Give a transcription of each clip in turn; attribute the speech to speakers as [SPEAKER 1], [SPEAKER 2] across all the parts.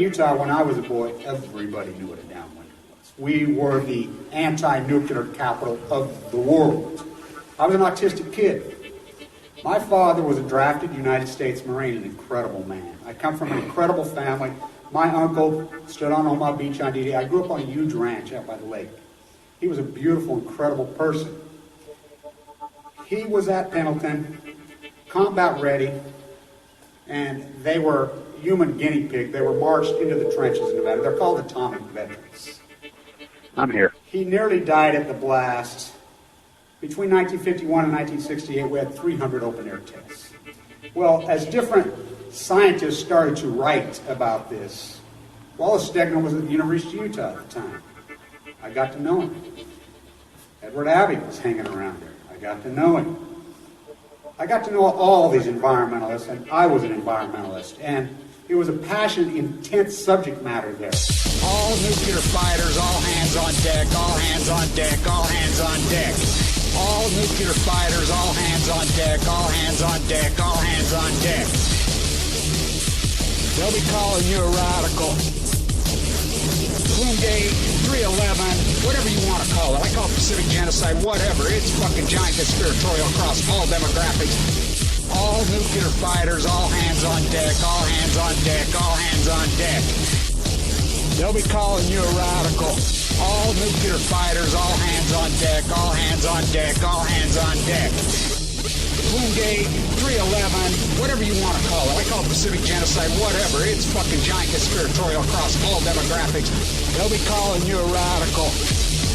[SPEAKER 1] Utah, when I was a boy, everybody knew what a downwinder was. We were the anti-nuclear capital of the world. I was an autistic kid. My father was a drafted United States Marine, an incredible man. I come from an incredible family. My uncle stood on Omaha Beach on D-Day. I grew up on a huge ranch out by the lake. He was a beautiful, incredible person. He was at Pendleton, combat ready, and they were human guinea pig. They were marched into the trenches in Nevada. They're called atomic veterans.
[SPEAKER 2] I'm here.
[SPEAKER 1] He nearly died at the blast. Between 1951 and 1968, we had 300 open-air tests. Well, as different scientists started to write about this, Wallace Stegner was at the University of Utah at the time. I got to know him. Edward Abbey was hanging around there. I got to know him. I got to know all these environmentalists, and I was an environmentalist, and it was a passionate, intense subject matter there.
[SPEAKER 3] All nuclear fighters, all hands on deck, all hands on deck, all hands on deck. All nuclear fighters, all hands on deck, all hands on deck, all hands on deck. They'll be calling you a radical. Bloomgate, 311, whatever you want to call it. I call it Pacific genocide, whatever. It's fucking giant conspiratorial across all demographics. All nuclear fighters, all hands on deck, all hands on deck, all hands on deck. They'll be calling you a radical. All nuclear fighters, all hands on deck, all hands on deck, all hands on deck. Bloomgate, 311, whatever you want to call it. I call it Pacific genocide, whatever. It's fucking giant conspiratorial across all demographics. They'll be calling you a radical.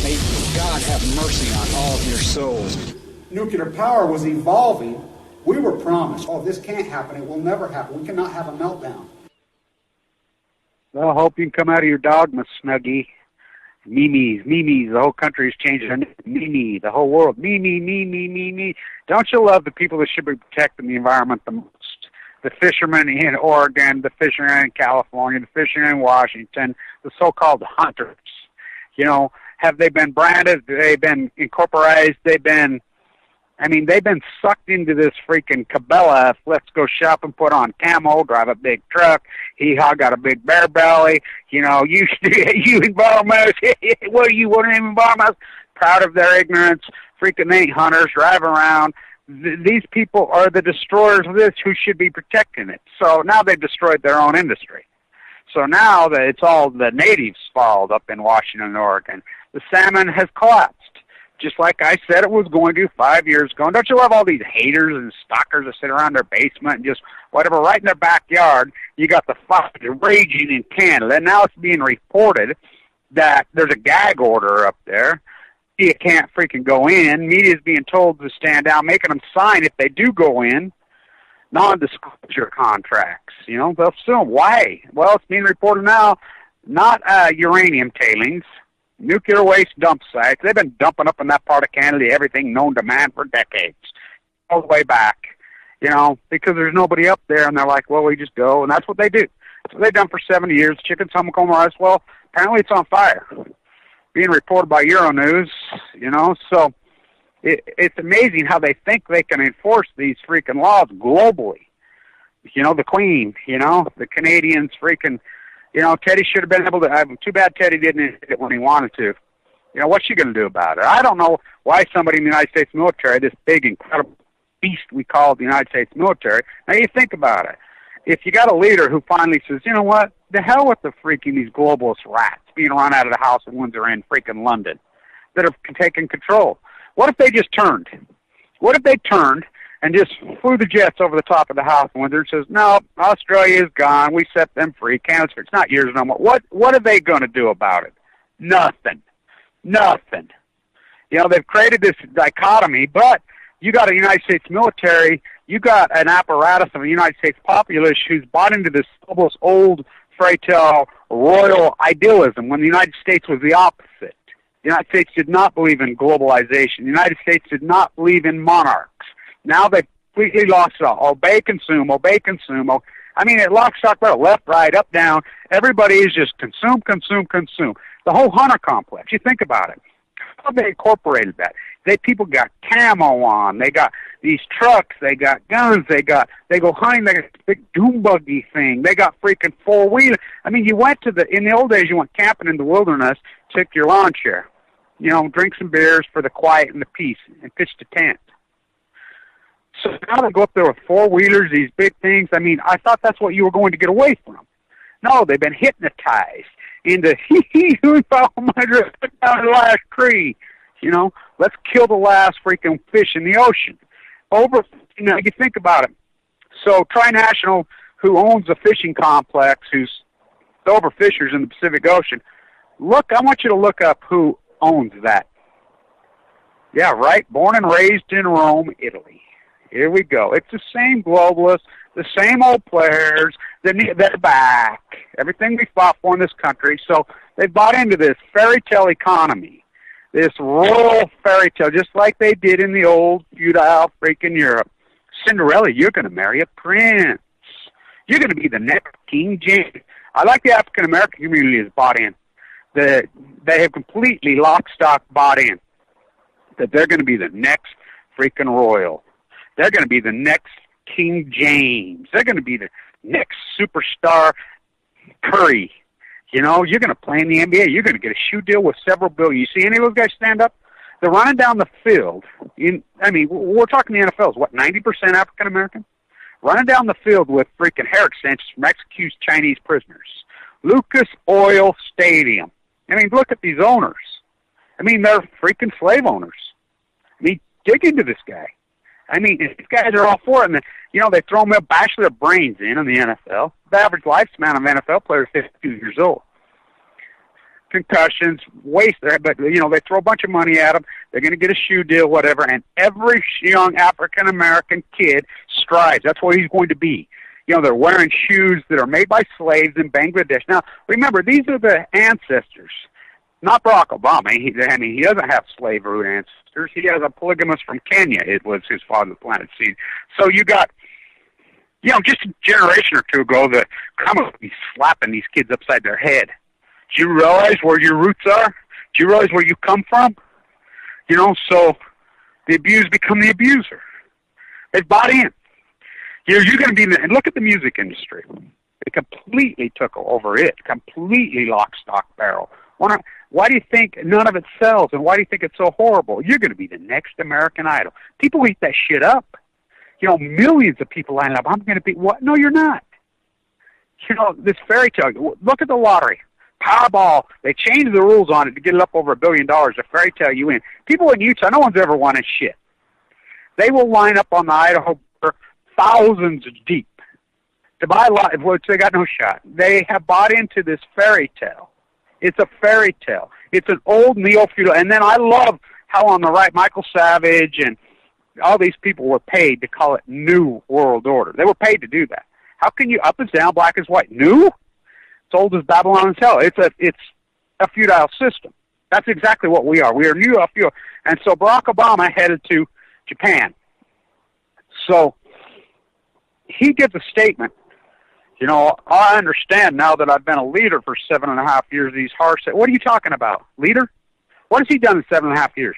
[SPEAKER 3] May God have mercy on all of your souls.
[SPEAKER 1] Nuclear power was evolving. We were promised, oh, this can't happen. It will never happen. We cannot have a meltdown.
[SPEAKER 2] Well, I hope you can come out of your dogma, Snuggie. Memes, the whole country is changing. Meme, the whole world. Me. Don't you love the people that should be protecting the environment the most? The fishermen in Oregon, the fishermen in California, the fishermen in Washington, the so-called hunters. You know, have they been branded? They've been incorporated? They've been sucked into this freaking Cabela. Let's go shopping, put on camo, drive a big truck. Hee-haw, got a big bear belly. You know, you environmentalists, what are you, what are environmentalists? Proud of their ignorance. Freaking ain't hunters, drive around. These people are the destroyers of this who should be protecting it. So now they've destroyed their own industry. So now that it's all the natives' fault up in Washington and Oregon. The salmon has collapsed. Just like I said it was going to 5 years ago. And don't you love all these haters and stalkers that sit around their basement and just whatever, right in their backyard? You got the fire raging in Canada. And now it's being reported that there's a gag order up there. You can't freaking go in. Media's being told to stand down, making them sign if they do go in non-disclosure contracts. You know, they'll sue them. Why? Well, it's being reported now, not uranium tailings. Nuclear waste dump sites. They've been dumping up in that part of Canada everything known to man for decades, all the way back, you know, because there's nobody up there, and they're like, well, we just go, and that's what they do. That's what they've done for 70 years. Chicken Summacoma rice, well, apparently it's on fire, being reported by Euronews, you know, so it's amazing how they think they can enforce these freaking laws globally. You know, the Queen, you know, the Canadians freaking. You know, Teddy should have been able to. Too bad Teddy didn't hit it when he wanted to. You know, what's she going to do about it? I don't know why somebody in the United States military, this big, incredible beast we call the United States military, now you think about it. If you got a leader who finally says, you know what, the hell with the freaking these globalist rats being run out of the House of Windsor in freaking London that have taken control. What if they just turned? What if they turned and just flew the jets over the top of the House of Windsor and says, no, Australia is gone. We set them free. Canada's free. It's not yours no more. What are they going to do about it? Nothing. You know, they've created this dichotomy, but you got a United States military, you got an apparatus of a United States populace who's bought into this almost old fragile royal idealism when the United States was the opposite. The United States did not believe in globalization. The United States did not believe in monarchs. Now they completely lost it all. Obey, consume. I mean, it lock, stock, barrel, left, right, up, down. Everybody is just consume. The whole hunter complex, you think about it. How they incorporated that. People got camo on. They got these trucks. They got guns. They go hunting. They got this big doom buggy thing. They got freaking four-wheeler. I mean, in the old days, you went camping in the wilderness, took your lawn chair, drink some beers for the quiet and the peace, and pitched a tent. So now they go up there with four-wheelers, these big things. I mean, I thought that's what you were going to get away from. No, they've been hypnotized into, who found my dress down the last tree. Let's kill the last freaking fish in the ocean. You think about it. So Tri-National, who owns a fishing complex, who's the overfishers in the Pacific Ocean, I want you to look up who owns that. Yeah, right, born and raised in Rome, Italy. Here we go. It's the same globalists, the same old players. They're back. Everything we fought for in this country. So they bought into this fairy tale economy. This rural fairy tale, just like they did in the old feudal freaking Europe. Cinderella, you're going to marry a prince. You're going to be the next King James. I like the African-American community has bought in. They have completely lock, stock bought in that they're going to be the next freaking royal. They're going to be the next King James. They're going to be the next superstar Curry. You're going to play in the NBA. You're going to get a shoe deal with several billion. You see any of those guys stand up? They're running down the field. We're talking the NFL is, 90% African-American? Running down the field with freaking hair extensions from executed Chinese prisoners. Lucas Oil Stadium. Look at these owners. They're freaking slave owners. Dig into this guy. These guys are all for it. And, they throw them a bachelor of brains in the NFL. The average lifespan of NFL players is 52 years old. Concussions, waste there, but, they throw a bunch of money at them. They're going to get a shoe deal, whatever, and every young African-American kid strives. That's what he's going to be. They're wearing shoes that are made by slaves in Bangladesh. Now, remember, these are the ancestors. Not Barack Obama. He doesn't have slave root ancestors. He has a polygamist from Kenya. It was his father that planted seed. So you got, just a generation or two ago, the Commonwealth would be slapping these kids upside their head. Do you realize where your roots are? Do you realize where you come from? So the abused become the abuser. They've bought in. You're going to be, and look at the music industry. They completely took over it, completely lock, stock, barrel. Why do you think none of it sells, and why do you think it's so horrible? You're going to be the next American Idol. People eat that shit up. Millions of people line up. I'm going to be, what? No, you're not. This fairy tale. Look at the lottery. Powerball. They changed the rules on it to get it up over $1 billion. A fairy tale you win. People in Utah, no one's ever won a shit. They will line up on the Idaho border thousands deep to buy a lot, which they got no shot. They have bought into this fairy tale. It's a fairy tale. It's an old neo-feudal. And then I love how on the right, Michael Savage and all these people were paid to call it New World Order. They were paid to do that. How can you up is down, black is white? New? It's old as Babylon and hell. It's a feudal system. That's exactly what we are. We are new feudal. And so Barack Obama headed to Japan. So he gives a statement. I understand now that I've been a leader for 7.5 years, these harsh... What are you talking about? Leader? What has he done in 7.5 years?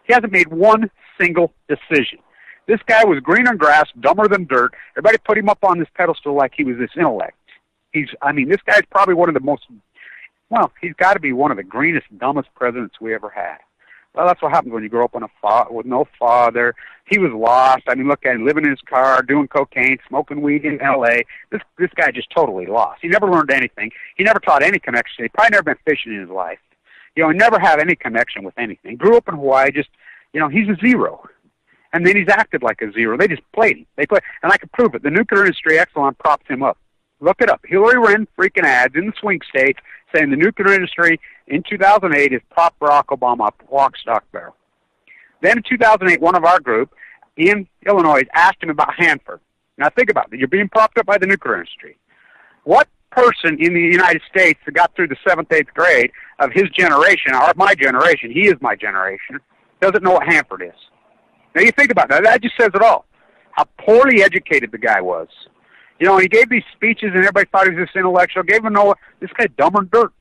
[SPEAKER 2] He hasn't made one single decision. This guy was greener than grass, dumber than dirt. Everybody put him up on this pedestal like he was this intellect. This guy's probably one of the most... he's got to be one of the greenest, dumbest presidents we ever had. Well, that's what happens when you grow up with no father. He was lost. Look at him, living in his car, doing cocaine, smoking weed in L.A. This guy just totally lost. He never learned anything. He never taught any connection. He probably never been fishing in his life. He never had any connection with anything. Grew up in Hawaii, just, he's a zero. And then he's acted like a zero. They just played him. And I can prove it. The nuclear industry, Exxon, propped him up. Look it up. Hillary ran freaking ads in the swing states saying the nuclear industry in 2008 has propped Barack Obama up, lock, stock, barrel. Then in 2008, one of our group in Illinois asked him about Hanford. Now think about it. You're being propped up by the nuclear industry. What person in the United States that got through the 7th, 8th grade of his generation, or my generation, he is my generation, doesn't know what Hanford is? Now you think about that. That just says it all. How poorly educated the guy was. He gave these speeches and everybody thought he was this intellectual. Gave him this guy dumber than dirt.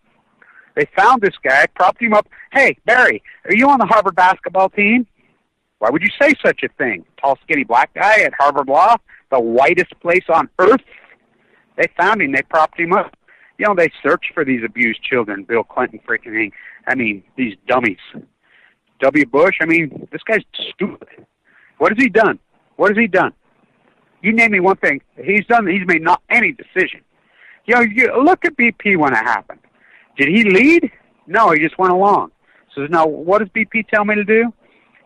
[SPEAKER 2] They found this guy, propped him up. Hey, Barry, are you on the Harvard basketball team? Why would you say such a thing? Tall, skinny black guy at Harvard Law, the whitest place on earth. They found him. They propped him up. You know, they searched for these abused children. Bill Clinton freaking, these dummies. W. Bush, this guy's stupid. What has he done? What has he done? You name me one thing he's done. He's made not any decision. You know, you look at BP when it happened. Did he lead? No, he just went along. So now, what does BP tell me to do?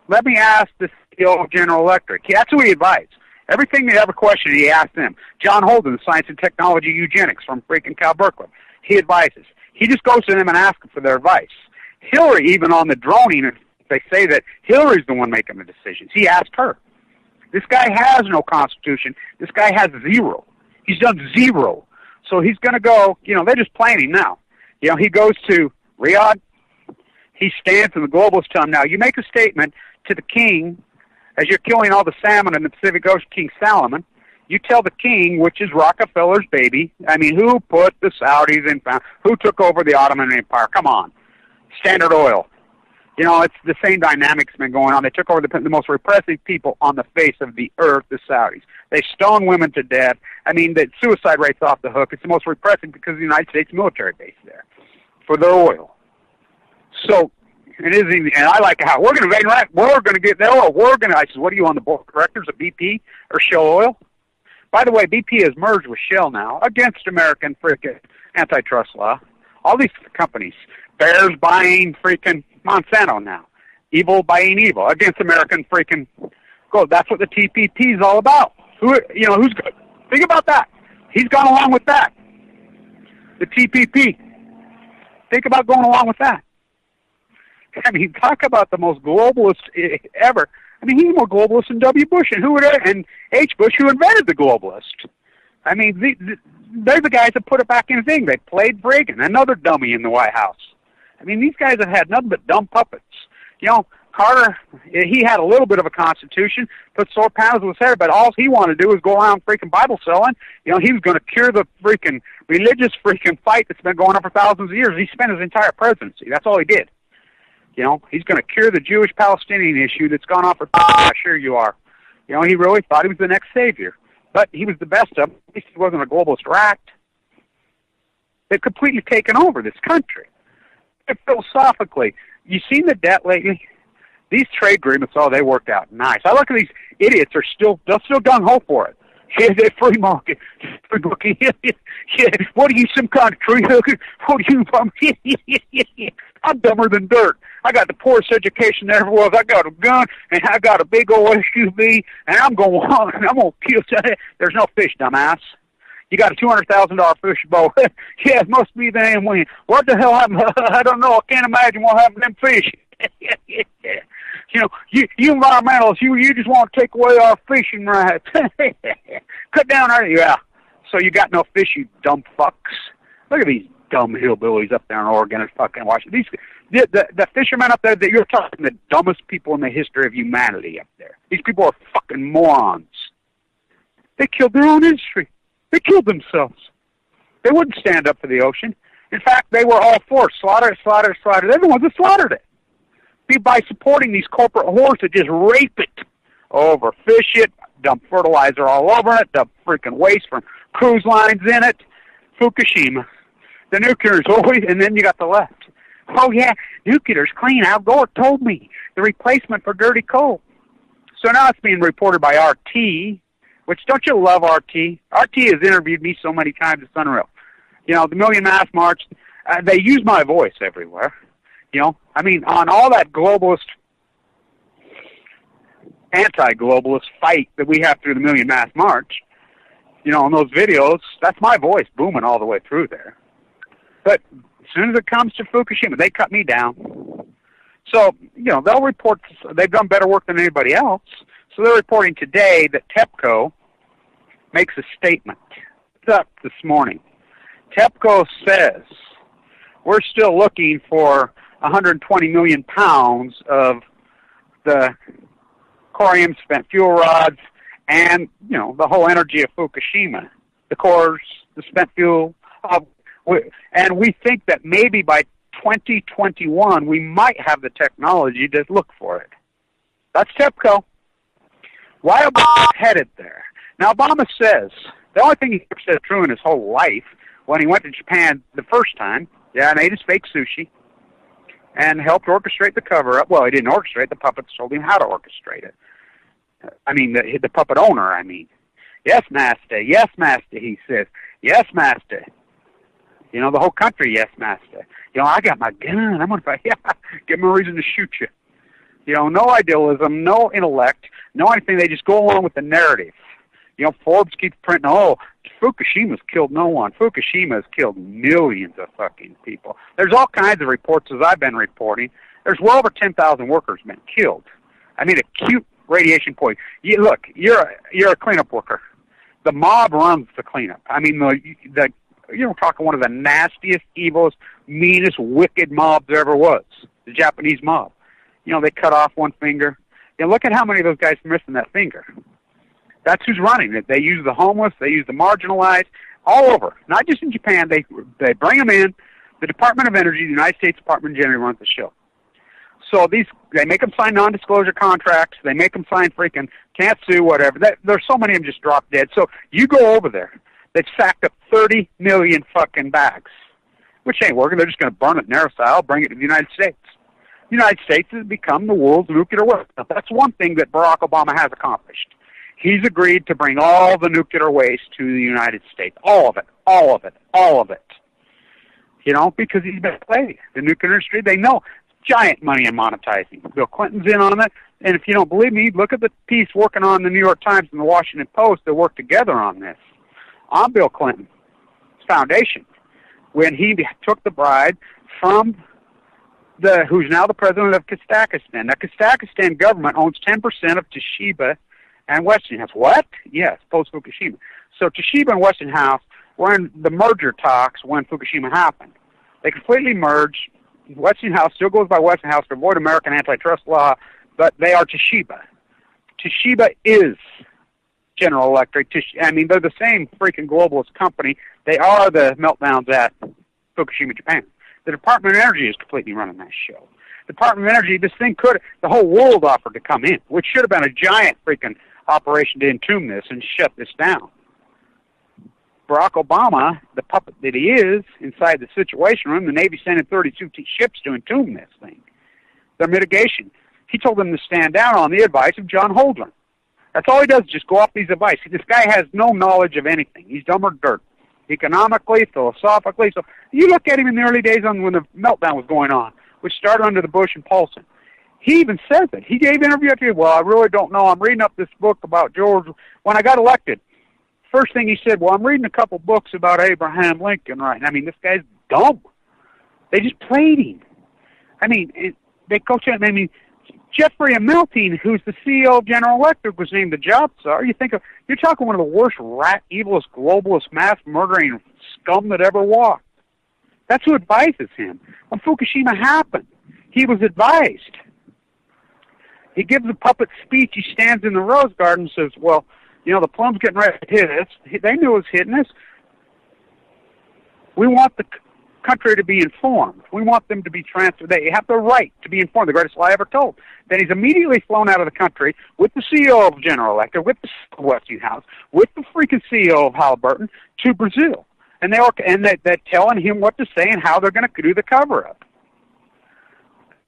[SPEAKER 2] Let me ask the CEO of General Electric. That's who he advised. Everything they ever questioned, he asked them. John Holden, Science and Technology Eugenics from freaking Cal Berkeley. He advises. He just goes to them and asks them for their advice. Hillary, even on the droning, they say that Hillary's the one making the decisions. He asked her. This guy has no constitution. This guy has zero. He's done zero. So he's going to go, they're just playing him now. He goes to Riyadh. He stands in the globalists tell him, now, you make a statement to the king as you're killing all the salmon in the Pacific Ocean, King Solomon. You tell the king, which is Rockefeller's baby. Who put the Saudis in power? Who took over the Ottoman Empire? Come on. Standard Oil. It's the same dynamics been going on. They took over the most repressive people on the face of the earth, the Saudis. They stone women to death. The suicide rate's off the hook. It's the most repressive because of the United States military base there for their oil. So, it isn't, and I like how we're going to invade Iraq. We're going to get the oil. I said, what are you on the board of directors of BP or Shell Oil? By the way, BP has merged with Shell now against American freaking antitrust law. All these companies, Bears buying freaking Monsanto now, evil buying evil against American freaking gold. That's what the TPP is all about. Who's good? Think about that. He's gone along with that. The TPP. Think about going along with that. Talk about the most globalist ever. He's more globalist than W. Bush and H. Bush, who invented the globalist. They're the guys that put it back in the thing. They played Reagan, another dummy in the White House. These guys have had nothing but dumb puppets. Carter, he had a little bit of a constitution, put solar panels with his hair, but all he wanted to do was go around freaking Bible selling. He was going to cure the freaking religious freaking fight that's been going on for thousands of years. He spent his entire presidency. That's all he did. He's going to cure the Jewish-Palestinian issue that's gone on for sure you are. He really thought he was the next savior. But he was the best of them. At least he wasn't a globalist rat. They've completely taken over this country. And philosophically, you seen the debt lately? These trade agreements, they worked out nice. I look at these idiots they're still gung-ho for it. Yeah, they're free market. Yeah, what are you, some kind of tree hooker? What are you, I'm dumber than dirt. I got the poorest education there ever was. I got a gun, and I got a big old SUV, and I'm going to kill you. There's no fish, dumbass. You got a $200,000 fish bowl. Yeah, it must be the damn wind. What the hell happened? I don't know. I can't imagine what happened to them fish. You environmentalists, you just want to take away our fishing rights. Cut down our, yeah. So you got no fish, you dumb fucks. Look at these dumb hillbillies up there in Oregon and fucking Washington. The fishermen up there, that you're talking the dumbest people in the history of humanity up there. These people are fucking morons. They killed their own industry. They killed themselves. They wouldn't stand up for the ocean. In fact, they were all for slaughter. They're the ones that slaughtered it. By supporting these corporate whores that just rape it, overfish it, dump fertilizer all over it, dump freaking waste from cruise lines in it. Fukushima. The nuclear's always, and then you got the left. Oh yeah, nuclear's clean. Al Gore told me the replacement for dirty coal. So now it's being reported by RT, which don't you love RT? RT has interviewed me so many times, it's unreal. The Million Mass March, they use my voice everywhere. On all that globalist, anti-globalist fight that we have through the Million Mass March, on those videos, that's my voice booming all the way through there. But as soon as it comes to Fukushima, they cut me down. So, they'll report, they've done better work than anybody else. So they're reporting today that TEPCO makes a statement. It's up this morning. TEPCO says, we're still looking for 120 million pounds of the corium spent fuel rods and, the whole energy of Fukushima, the cores, the spent fuel. And we think that maybe by 2021, we might have the technology to look for it. That's TEPCO. Why Obama's headed there? Now, Obama says, the only thing he ever said true in his whole life, when he went to Japan the first time, and ate his fake sushi, and helped orchestrate the cover-up. Well, he didn't orchestrate. The puppets told him how to orchestrate it. I mean, the puppet owner, I mean. Yes, master. Yes, master, he says. Yes, master. You know, the whole country, yes, master. You know, I got my gun. I'm going to fight. Yeah, give him a reason to shoot you. You know, no idealism, no intellect, no anything. They just go along with the narrative. You know, Forbes keeps printing, oh, Fukushima's killed no one. Fukushima's killed millions of fucking people. There's all kinds of reports, as I've been reporting. There's well over 10,000 workers been killed. I mean, acute radiation poisoning. Look, you're a cleanup worker. The mob runs the cleanup. I mean, you're talking one of the nastiest, evilest, meanest, wicked mobs there ever was. The Japanese mob. You know, they cut off one finger. You know, look at how many of those guys are missing that finger. That's who's running it. They use the homeless. They use the marginalized all over. Not just in Japan. They bring them in. The Department of Energy, the United States Department generally runs the show. So they make them sign non-disclosure contracts. They make them sign freaking can't sue, whatever. There's so many of them just drop dead. So you go over there. They've sacked up 30 million fucking bags, which ain't working. They're just going to burn it in their style, bring it to the United States. The United States has become the world's nuclear waste. Now, that's one thing that Barack Obama has accomplished. He's agreed to bring all the nuclear waste to the United States. All of it. All of it. All of it. You know, because he's been playing. The nuclear industry, they know giant money in monetizing. Bill Clinton's in on it. And if you don't believe me, look at the piece working on the New York Times and the Washington Post that work together on this. On Bill Clinton's foundation, when he took the bride from who's now the president of Kazakhstan. Now, Kazakhstan government owns 10% of Toshiba and Westinghouse. What? Yes, post-Fukushima. So Toshiba and Westinghouse were in the merger talks when Fukushima happened. They completely merged. Westinghouse still goes by Westinghouse to avoid American antitrust law, but they are Toshiba. Toshiba is General Electric. I mean, they're the same freaking globalist company. They are the meltdowns at Fukushima, Japan. The Department of Energy is completely running that show. The Department of Energy, the whole world offered to come in, which should have been a giant freaking operation to entomb this and shut this down. Barack Obama, the puppet that he is, inside the Situation Room, the Navy sent in 32 ships to entomb this thing. Their mitigation. He told them to stand down on the advice of John Holdren. That's all he does, just go off these advice. This guy has no knowledge of anything. He's dumb or dirt. Economically, philosophically. So you look at him in the early days when the meltdown was going on, which started under the Bush and Paulson. He even says it. He gave interview after, well, I really don't know. I'm reading up this book about George. When I got elected, first thing he said, well, I'm reading a couple books about Abraham Lincoln right now. I mean, this guy's dumb. They just played him. I mean, they coach him. I mean, Jeffrey Ameltine, who's the CEO of General Electric, was named the job czar. You're talking one of the worst rat, evilest, globalist, mass murdering scum that ever walked. That's who advises him. When Fukushima happened, he was advised. He gives a puppet speech. He stands in the Rose Garden and says, well, you know, the plum's getting ready to hit us. They knew it was hitting us. We want the country to be informed. We want them to be transferred. They have the right to be informed. The greatest lie ever told. Then he's immediately flown out of the country with the CEO of General Electric, with the CEO of Westinghouse, with the freaking CEO of Halliburton to Brazil. And they're telling him what to say and how they're going to do the cover-up.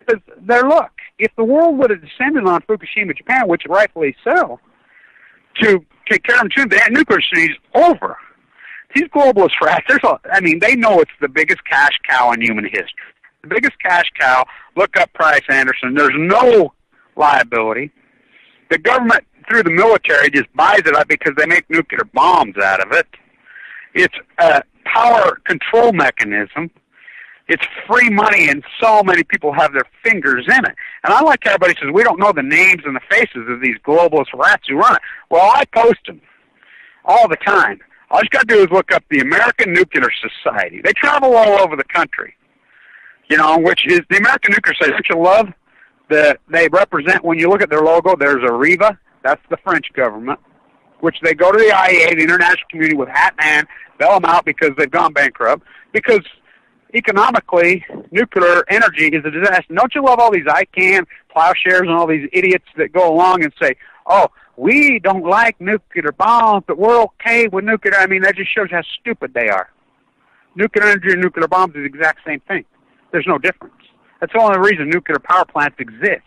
[SPEAKER 2] Because look, if the world would have descended on Fukushima, Japan, which rightfully so, to take care of them, the nuclear siege over. These globalist rats, they know it's the biggest cash cow in human history. The biggest cash cow, look up Price Anderson. There's no liability. The government, through the military, just buys it up because they make nuclear bombs out of it. It's a power control mechanism. It's free money, and so many people have their fingers in it. And I like how everybody says, we don't know the names and the faces of these globalist rats who run it. Well, I post them all the time. All you got to do is look up the American Nuclear Society. They travel all over the country, you know, which is the American Nuclear Society. Don't you love that they represent, when you look at their logo, there's a Riva. That's the French government, which they go to the IEA, the international community, with hat in hand, bail them out because they've gone bankrupt. Because economically, nuclear energy is a disaster. Don't you love all these ICANN, plowshares, and all these idiots that go along and say, oh, we don't like nuclear bombs, but we're okay with nuclear. I mean, that just shows how stupid they are. Nuclear energy and nuclear bombs is the exact same thing. There's no difference. That's the only reason nuclear power plants exist.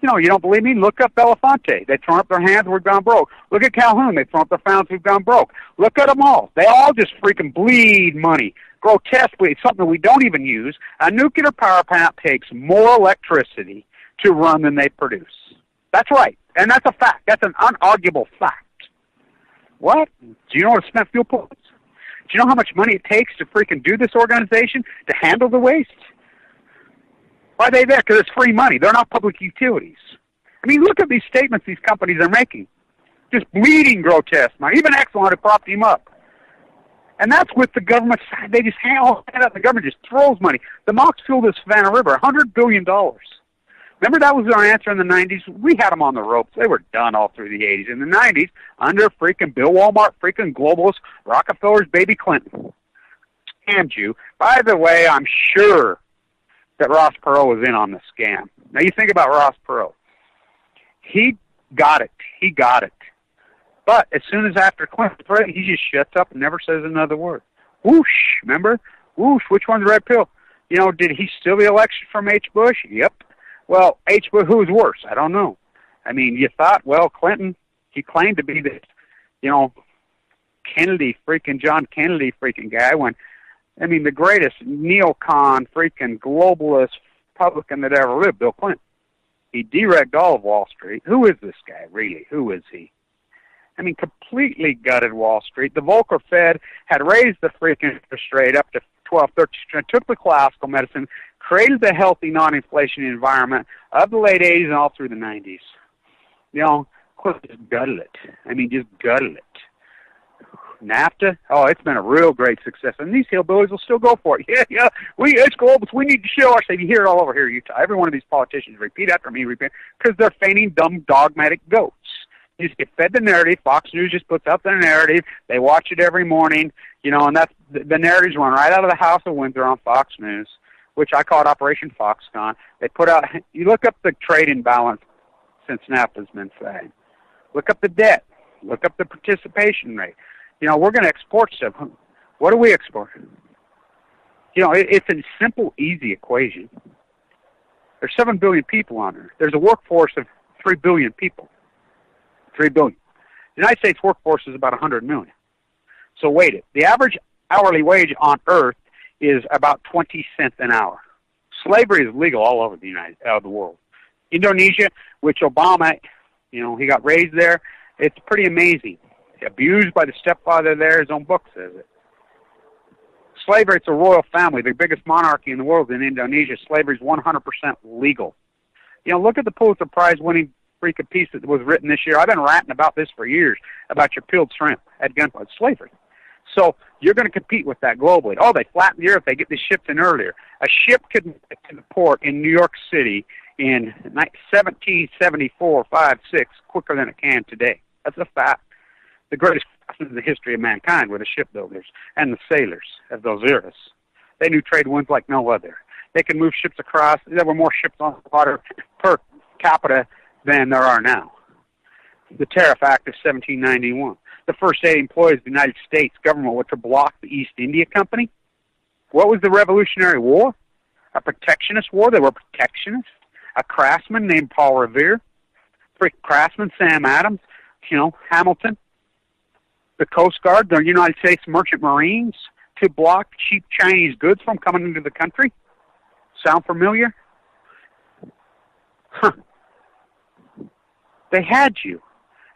[SPEAKER 2] You know, you don't believe me? Look up Belafonte. They throw up their hands, we've gone broke. Look at Calhoun. They throw up their hands, we've gone broke. Look at them all. They all just freaking bleed money. Grotesquely, it's something we don't even use. A nuclear power plant takes more electricity to run than they produce. That's right. And that's a fact. That's an unarguable fact. What? Do you know what a spent fuel plant is? Do you know how much money it takes to freaking do this organization, to handle the waste? Why are they there? Because it's free money. They're not public utilities. I mean, look at these statements these companies are making. Just bleeding grotesque money. Even Exxon had propped him up. And that's with the government side. They just hand up. The government just throws money. The Mox filled this Savannah River, $100 billion. Remember that was our answer in the 90s? We had them on the ropes. They were done all through the 80s. In the 90s, under freaking Bill Walmart, freaking globalist, Rockefeller's baby Clinton. Scammed you. By the way, I'm sure that Ross Perot was in on the scam. Now you think about Ross Perot. He got it. He got it. But as soon as after Clinton, he just shuts up and never says another word. Whoosh, remember? Whoosh, which one's the red pill? You know, did he steal the election from H. Bush? Yep. Well, H. Bush, who's worse? I don't know. I mean, you thought, well, Clinton, he claimed to be this, you know, Kennedy, freaking John Kennedy freaking guy when, I mean, the greatest neocon, freaking globalist Republican that ever lived, Bill Clinton. He deregged all of Wall Street. Who is this guy, really? Who is he? I mean, completely gutted Wall Street. The Volcker Fed had raised the freaking interest rate up to 12, 13%, took the classical medicine, created the healthy non-inflation environment of the late 80s and all through the 90s. You know, Clinton just gutted it. I mean, just gutted it. NAFTA, oh, it's been a real great success, and these hillbillies will still go for it. Yeah, it's global, we need to show ourselves. You hear it all over here, Utah. Every one of these politicians repeat after me, because they're feigning dumb, dogmatic goats. You just get fed the narrative. Fox News just puts out their narrative. They watch it every morning, you know, and that's the narratives run right out of the House of Windsor on Fox News, which I call it Operation Foxconn. They put out, you look up the trade imbalance since NAFTA's been saying. Look up the debt. Look up the participation rate. You know, we're going to export stuff. What do we export? You know, it's a simple, easy equation. There's 7 billion people on Earth. There's a workforce of 3 billion people. 3 billion. The United States workforce is about 100 million. So wait it. The average hourly wage on Earth is about 20 cents an hour. Slavery is legal all over the world. Indonesia, which Obama, you know, he got raised there. It's pretty amazing. Abused by the stepfather there, his own book says it. Slavery, it's a royal family. The biggest monarchy in the world in Indonesia. Slavery is 100% legal. You know, look at the Pulitzer Prize winning freaking piece that was written this year. I've been ranting about this for years, about your peeled shrimp at gunpoint. Slavery. So you're going to compete with that globally. Oh, they flatten the earth. They get the ships in earlier. A ship could get to the port in New York City in 1774, 5, 6, quicker than it can today. That's a fact. The greatest in the history of mankind were the shipbuilders and the sailors of those eras. They knew trade winds like no other. They could move ships across. There were more ships on the water per capita than there are now. The Tariff Act of 1791. The first 8 employees of the United States government were to block the East India Company. What was the Revolutionary War? A protectionist war. They were protectionists. A craftsman named Paul Revere. Craftsman Sam Adams. You know, Hamilton. The Coast Guard, the United States Merchant Marines, to block cheap Chinese goods from coming into the country. Sound familiar? Huh. They had you.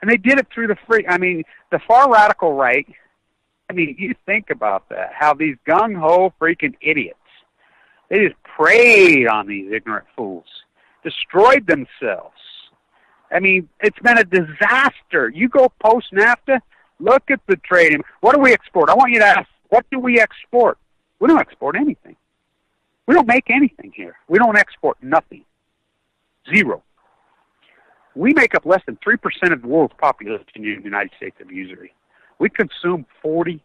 [SPEAKER 2] And they did it through the far radical right. I mean, you think about that, how these gung-ho freaking idiots, they just preyed on these ignorant fools, destroyed themselves. I mean, it's been a disaster. You go post-NAFTA, look at the trade. What do we export? I want you to ask, what do we export? We don't export anything. We don't make anything here. We don't export nothing. Zero. We make up less than 3% of the world's population in the United States of usury. We consume 40%.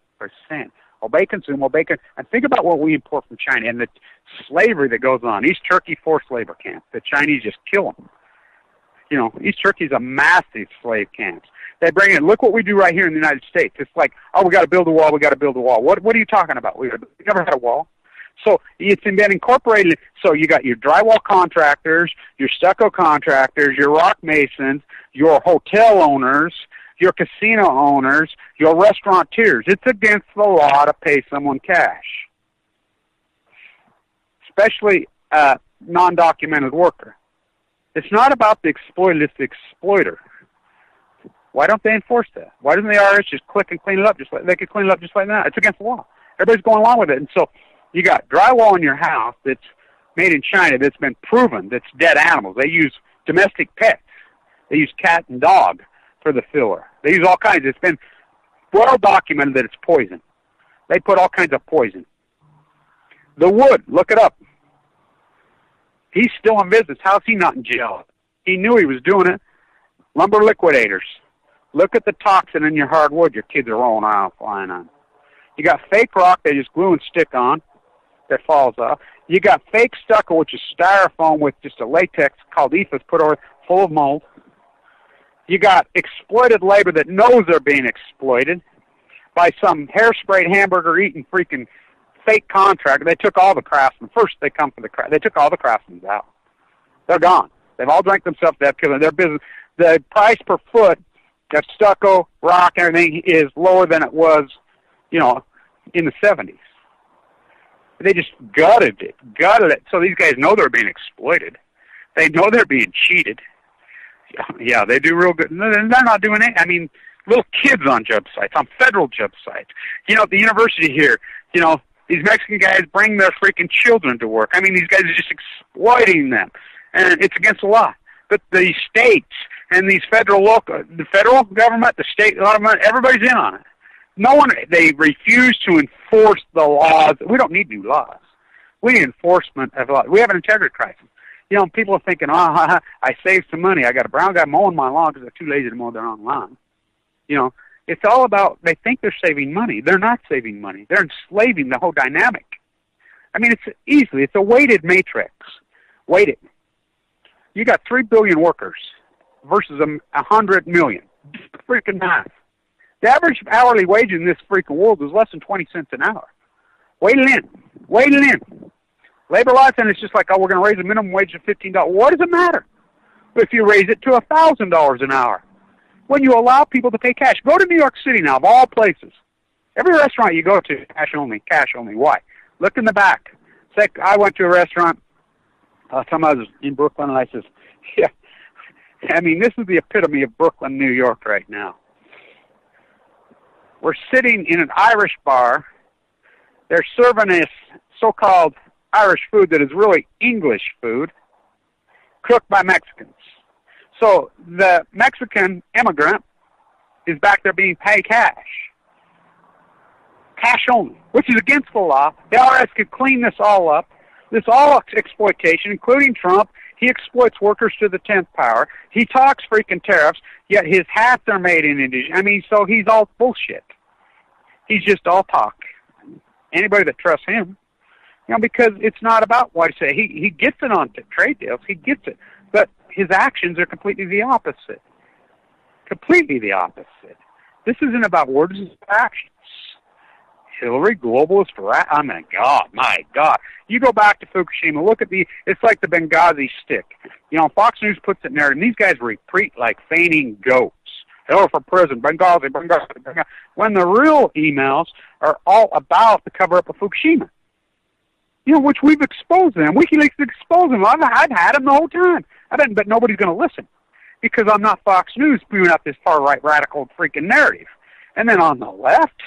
[SPEAKER 2] obey, consume, obey, and think about what we import from China and the slavery that goes on. East Turkey, forced labor camp. The Chinese just kill them. You know, East Turkey's a massive slave camp. They bring in, look what we do right here in the United States. It's like, oh, we got to build a wall, we got to build a wall. What are you talking about? We never had a wall. So it's been incorporated. So you got your drywall contractors, your stucco contractors, your rock masons, your hotel owners, your casino owners, your restaurateurs. It's against the law to pay someone cash, especially a non-documented worker. It's not about the exploiter, it's the exploiter. Why don't they enforce that? Why doesn't the IRS just click and clean it up just like they could clean it up just like that? It's against the law. Everybody's going along with it. And so you got drywall in your house that's made in China that's been proven that's dead animals. They use domestic pets. They use cat and dog for the filler. They use all kinds. It's been well documented that it's poison. They put all kinds of poison. The wood, look it up. He's still in business. How's he not in jail? He knew he was doing it. Lumber liquidators. Look at the toxin in your hardwood your kids are rolling around flying on. You got fake rock they just glue and stick on that falls off. You got fake stucco, which is styrofoam with just a latex called ethos put over full of mold. You got exploited labor that knows they're being exploited by some hair-sprayed hamburger-eating freaking fake contractor. They took all the craftsmen. First, they come for the craft. They took all the craftsmen out. They're gone. They've all drank themselves to death because their business. The price per foot of stucco, rock, everything is lower than it was, you know, in the 70s. They just gutted it. So these guys know they're being exploited. They know they're being cheated. Yeah, they do real good. They're not doing it. I mean, little kids on job sites, on federal job sites. You know, at the university here, you know, these Mexican guys bring their freaking children to work. I mean, these guys are just exploiting them. And it's against the law. But the states and these the federal government, the state government, everybody's in on it. No one, they refuse to enforce the laws. We don't need new laws. We need enforcement of laws. We have an integrity crisis. You know, people are thinking, I saved some money. I got a brown guy mowing my lawn because they're too lazy to mow their own lawn. You know, it's all about, they think they're saving money. They're not saving money. They're enslaving the whole dynamic. I mean, it's a weighted matrix. Weighted. You got 3 billion workers versus 100 million. Freaking math. The average hourly wage in this freaking world is less than 20 cents an hour. Weight it in. Labor law, and it's just like, oh, we're going to raise the minimum wage to $15. What does it matter if you raise it to $1,000 an hour? When you allow people to pay cash. Go to New York City now, of all places. Every restaurant you go to, cash only. Why? Look in the back. It's like I went to a restaurant. Some I was in Brooklyn, and I says, yeah, I mean, this is the epitome of Brooklyn, New York right now. We're sitting in an Irish bar. They're serving this so-called Irish food that is really English food, cooked by Mexicans. So the Mexican immigrant is back there being paid cash only, which is against the law. The IRS could clean this all up. This all exploitation, including Trump. He exploits workers to the 10th power. He talks freaking tariffs, yet his hats are made in India. I mean, so he's all bullshit. He's just all talk. Anybody that trusts him, you know, because it's not about what he say. He gets it on trade deals. He gets it. But his actions are completely the opposite. Completely the opposite. This isn't about words, it's actions. Hillary, globalist, I mean, my God. You go back to Fukushima, look at it's like the Benghazi stick. You know, Fox News puts it in there, and these guys repeat like fainting goats. Hillary for prison, Benghazi. When the real emails are all about the cover-up of Fukushima. You know, which we've exposed them. WikiLeaks exposed them. I've had them the whole time. But nobody's going to listen because I'm not Fox News spewing out this far-right radical freaking narrative. And then on the left,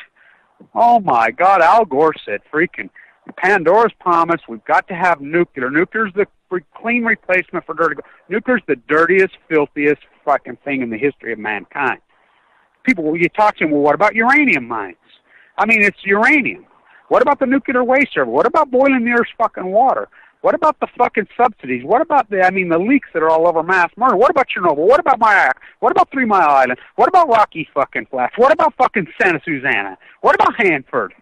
[SPEAKER 2] oh, my God, Al Gore said freaking Pandora's promise, we've got to have nuclear. Nuclear's the clean replacement for dirty. Nuclear's the dirtiest, filthiest fucking thing in the history of mankind. People, you talk to them, well, what about uranium mines? I mean, it's uranium. What about the nuclear waste server? What about boiling the Earth's fucking water? What about the fucking subsidies? What about the leaks that are all over mass murder? What about Chernobyl? What about Mayak? What about 3 Mile Island? What about Rocky fucking Flats? What about fucking Santa Susana? What about Hanford?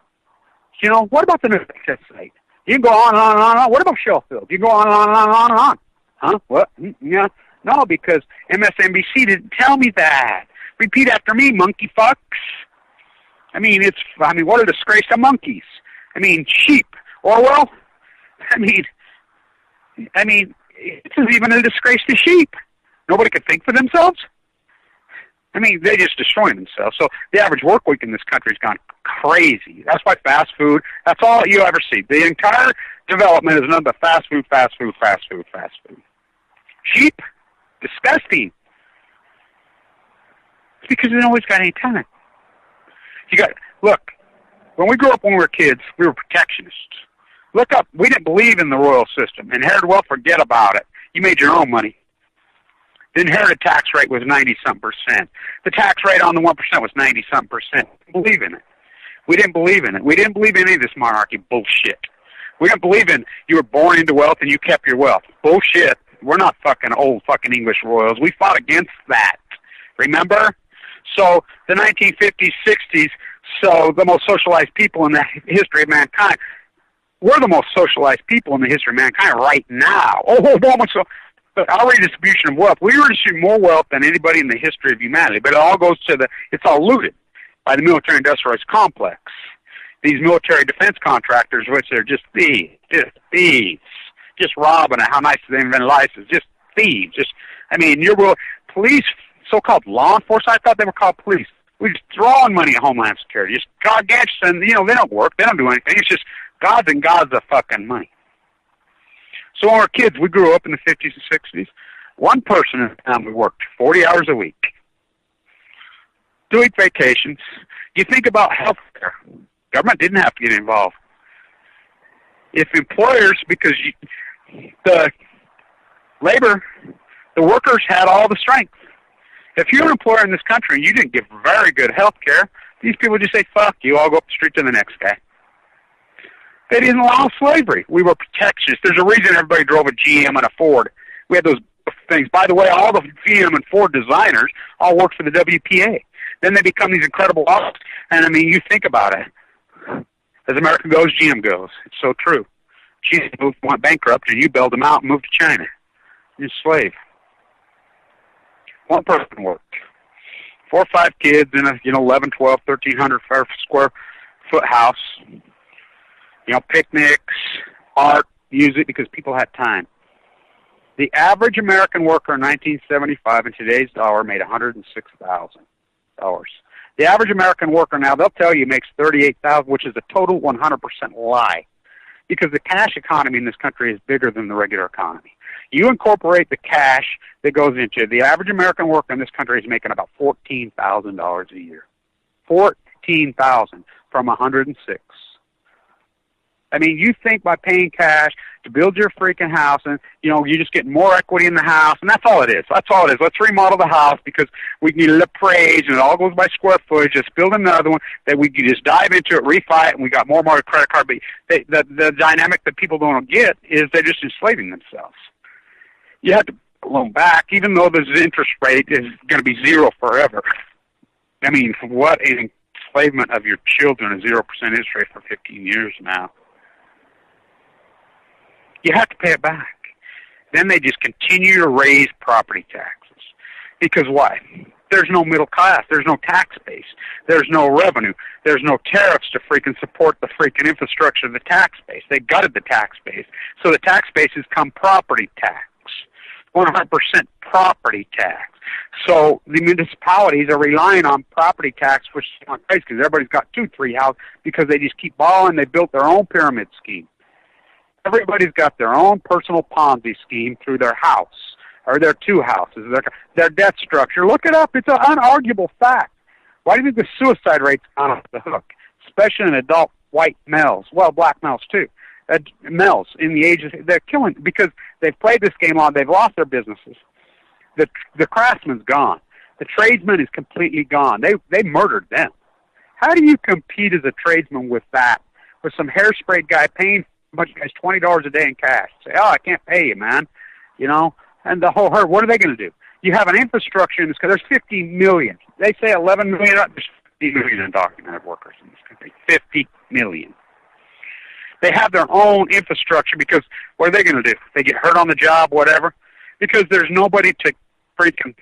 [SPEAKER 2] You know, what about the NSA site? You can go on and on and on and on. What about Sheffield? You can go on and on and on and on and on. Huh? What? Yeah. No, because MSNBC didn't tell me that. Repeat after me, monkey fucks. I mean, what a disgrace to monkeys. I mean, sheep. Orwell. I mean, this is even a disgrace to sheep. Nobody could think for themselves. I mean, they just destroying themselves. So the average work week in this country's gone crazy. That's why fast food, that's all you ever see. The entire development is nothing but fast food, fast food, fast food, fast food. Sheep, disgusting. It's because they always got any time. Look, when we grew up when we were kids, we were protectionists. Look up, we didn't believe in the royal system. Inherited wealth, forget about it. You made your own money. The inherited tax rate was 90-something%. The tax rate on the 1% was 90-something%. Believe in it. We didn't believe in it. We didn't believe in any of this monarchy bullshit. We didn't believe in you were born into wealth and you kept your wealth. Bullshit. We're not fucking old fucking English royals. We fought against that. Remember? So the 1950s, 60s, so the most socialized people in the history of mankind. We're the most socialized people in the history of mankind right now. Our redistribution of wealth, we redistribute more wealth than anybody in the history of humanity, but it all goes to it's all looted by the military-industrialist complex. These military defense contractors, which are just thieves, just robbing it. How nice they invent license, just thieves. Police, so-called law enforcement, I thought they were called police. We're just throwing money at Homeland Security, just gargantuan, they don't work, they don't do anything. It's just gods and gods of fucking money. So when we were kids, we grew up in the 50s and 60s. One person in the family worked 40 hours a week. 2 week vacations. You think about health care. Government didn't have to get involved. If employers, because the workers had all the strength. If you're an employer in this country and you didn't give very good health care, these people would just say, fuck you, I'll go up the street to the next guy. They didn't allow slavery. We were protectionists. There's a reason everybody drove a GM and a Ford. We had those things. By the way, all the GM and Ford designers all worked for the WPA. Then they become these incredible artists. And, you think about it. As America goes, GM goes. It's so true. GM went bankrupt, and you bailed them out and moved to China. You're a slave. One person worked. 4 or 5 kids in a 11, 12, 1,300 square foot house. Picnics, art, music, because people had time. The average American worker in 1975 in today's dollar made $106,000. The average American worker now, they'll tell you, makes $38,000, which is a total 100% lie. Because the cash economy in this country is bigger than the regular economy. You incorporate the cash that goes into it. The average American worker in this country is making about $14,000 a year. $14,000 from 106. You think by paying cash to build your freaking house, and you just get more equity in the house, and that's all it is. That's all it is. Let's remodel the house because we need a praise, and it all goes by square footage. Just build another one that we can just dive into it, refi it, and we got more and more credit card. But the dynamic that people don't get is they're just enslaving themselves. You have to loan back, even though the interest rate is going to be zero forever. What an enslavement of your children, a 0% interest rate for 15 years now. You have to pay it back. Then they just continue to raise property taxes. Because why? There's no middle class. There's no tax base. There's no revenue. There's no tariffs to freaking support the freaking infrastructure of the tax base. They gutted the tax base. So the tax base has come property tax. 100% property tax. So the municipalities are relying on property tax, which is not crazy because everybody's got 2, 3 houses because they just keep borrowing. They built their own pyramid scheme. Everybody's got their own personal Ponzi scheme through their house or their 2 houses, their debt structure. Look it up. It's an unarguable fact. Why do you think the suicide rate's gone off the hook, especially in adult white males? Well, black males too. Males in the ages, they're killing because they've played this game on. They've lost their businesses. The craftsman's gone. The tradesman is completely gone. They murdered them. How do you compete as a tradesman with that? With some hairsprayed guy paying a bunch of guys $20 a day in cash? Say, I can't pay you, man. And the whole herd. What are they going to do? You have an infrastructure in this country. There's 50 million. They say 11 million. There's 50 million undocumented workers in this country. 50 million. They have their own infrastructure because what are they going to do? They get hurt on the job, whatever, because there's nobody to freaking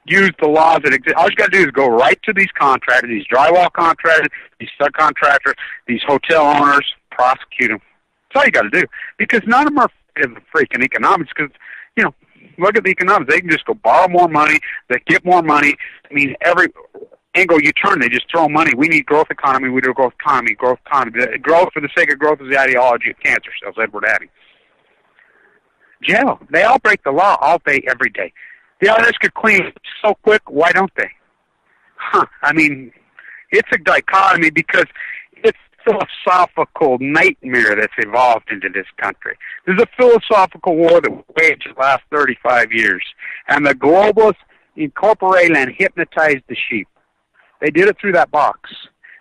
[SPEAKER 2] use the laws that exist. All you got to do is go right to these contractors, these drywall contractors, these subcontractors, these hotel owners, prosecute them. That's all you got to do, because none of them are in the freaking economics. Because look at the economics; they can just go borrow more money, they get more money. I mean, every angle you turn, they just throw money. We need growth economy. We do growth economy. Growth economy. Growth for the sake of growth is the ideology of cancer cells. Edward Addy. Jail. They all break the law all day, every day. The others could clean it so quick. Why don't they? I mean, it's a dichotomy because it's a philosophical nightmare that's evolved into this country. There's a philosophical war that waged the last 35 years, and the globalists incorporated and hypnotized the sheep. They did it through that box.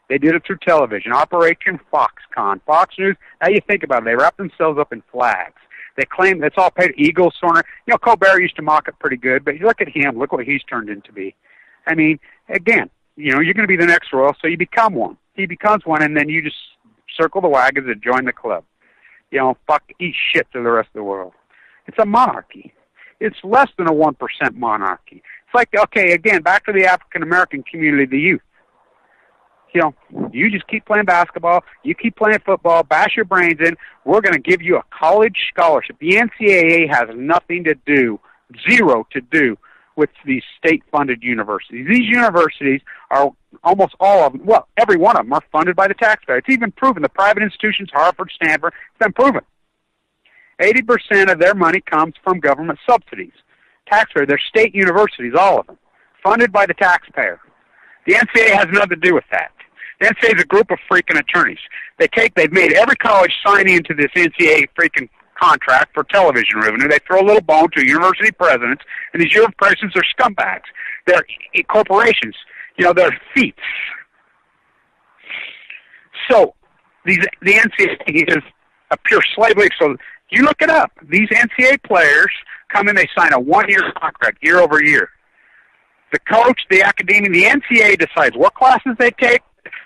[SPEAKER 2] They did it through television. Operation Foxconn. Fox News, now you think about it, they wrap themselves up in flags. They claim it's all paid. Eagle Sorner. Colbert used to mock it pretty good, but you look at him, look what he's turned into be. I mean, again, you're going to be the next royal, so you become one. He becomes one, and then you just circle the wagons and join the club. Eat shit to the rest of the world. It's a monarchy. It's less than a 1% monarchy. It's like, okay, again, back to the African-American community, the youth. You just keep playing basketball, you keep playing football, bash your brains in, we're going to give you a college scholarship. The NCAA has nothing to do, zero to do, with these state-funded universities. These universities are almost all of them, well, every one of them are funded by the taxpayer. It's even proven. The private institutions, Harvard, Stanford, it's been proven. 80% of their money comes from government subsidies. Taxpayer, they're state universities, all of them, funded by the taxpayer. The NCAA has nothing to do with that. The NCAA is a group of freaking attorneys. They've made every college sign into this NCAA freaking contract for television revenue. They throw a little bone to university presidents, and these university presidents are scumbags. They're corporations. They're thieves. So the NCAA is a pure slave league. So you look it up. These NCAA players come in, they sign a one-year contract, year over year. The coach, the academia, the NCAA decides what classes they take.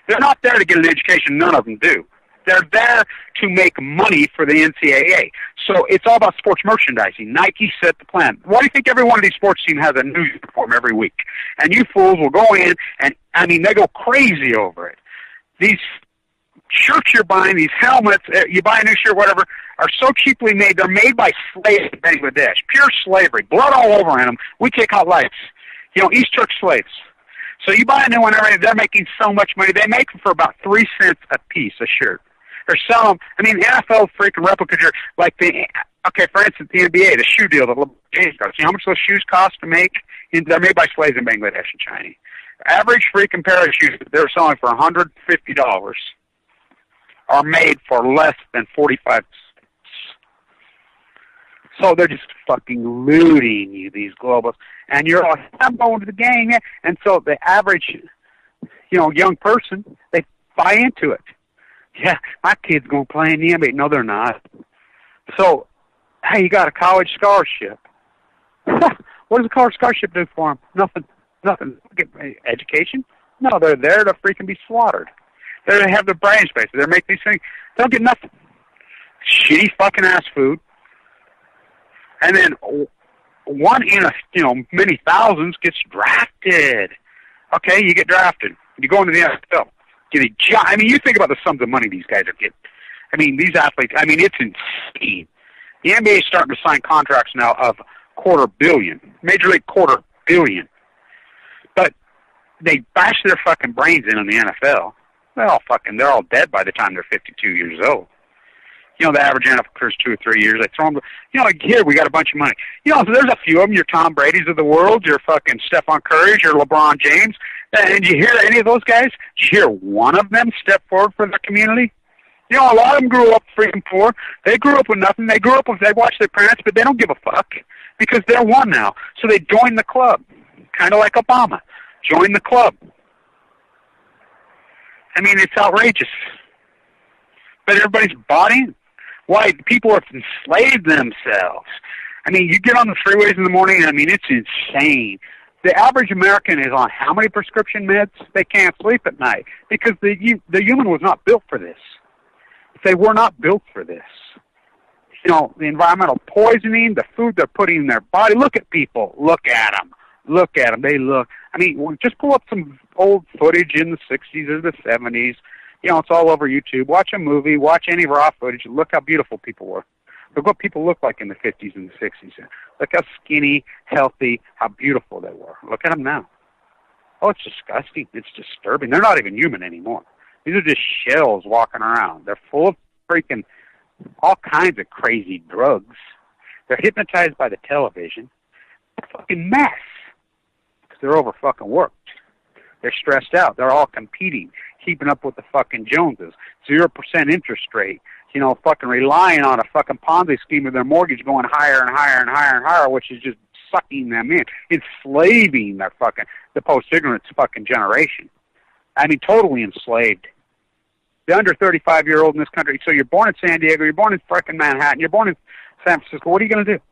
[SPEAKER 2] They're not there to get an education. None of them do. They're there to make money for the NCAA. So it's all about sports merchandising. Nike set the plan. Why do you think every one of these sports teams has a new uniform every week? And you fools will go in, and, they go crazy over it. These shirts you're buying, these helmets, you buy a new shirt, whatever, are so cheaply made. They're made by slaves in Bangladesh. Pure slavery. Blood all over in them. We kick out lights. East Turk slaves. So you buy a new one, they're making so much money. They make them for about 3 cents a piece, a shirt. They're selling them. NFL freaking replica shirt. Like for instance, the NBA, the shoe deal that LeBron James got. You know how much those shoes cost to make? They're made by slaves in Bangladesh and China. Average freaking pair of shoes they're selling for $150 are made for less than 45 cents. So they're just fucking looting you, these globals. And you're like, I'm going to the gang. And so the average, young person, they buy into it. Yeah, my kid's going to play in the NBA. No, they're not. So, hey, you got a college scholarship. What does a college scholarship do for them? Nothing. Get education? No, they're there to freaking be slaughtered. They're to have their brain space. They're make these things. They don't get nothing. Shitty fucking ass food. And then one in many thousands gets drafted. Okay, you get drafted. You go into the NFL. Get a job. You think about the sums of money these guys are getting. These athletes, it's insane. The NBA is starting to sign contracts now of $250 million. Major League $250 million. But they bash their fucking brains in the NFL. They're all dead by the time they're 52 years old. The average NFL career is 2 or 3 years. They throw them, here, we got a bunch of money. So there's a few of them, your Tom Brady's of the world, your fucking Stephon Curry's, your LeBron James. And you hear any of those guys? Did you hear one of them step forward for their community? A lot of them grew up freaking poor. They grew up with nothing. They grew up with, they watched their parents, but they don't give a fuck because they're one now. So they join the club, kind of like Obama. Join the club. It's outrageous. But everybody's bought in. Why? People have enslaved themselves. You get on the freeways in the morning, it's insane. The average American is on how many prescription meds? They can't sleep at night because the human was not built for this. They were not built for this. You know, the environmental poisoning, the food they're putting in their body. Look at people. Look at them. Look at them. They look. I mean, just pull up some old footage in the 60s or the 70s. You know, it's all over YouTube. Watch a movie. Watch any raw footage. Look how beautiful people were. Look what people looked like in the 50s and the 60s. Look how skinny, healthy, how beautiful they were. Look at them now. Oh, it's disgusting. It's disturbing. They're not even human anymore. These are just shells walking around. They're full of freaking all kinds of crazy drugs. They're hypnotized by the television. They're a fucking mess. Because they're over fucking worked. They're stressed out. They're all competing, keeping up with the fucking Joneses. 0% interest rate. You know, fucking relying on a fucking Ponzi scheme of their mortgage going higher and higher and higher and higher, which is just sucking them in, enslaving the post-ignorance fucking generation. I mean, totally enslaved. The under 35-year-old in this country, so you're born in San Diego, you're born in fucking Manhattan, you're born in San Francisco, what are you going to do?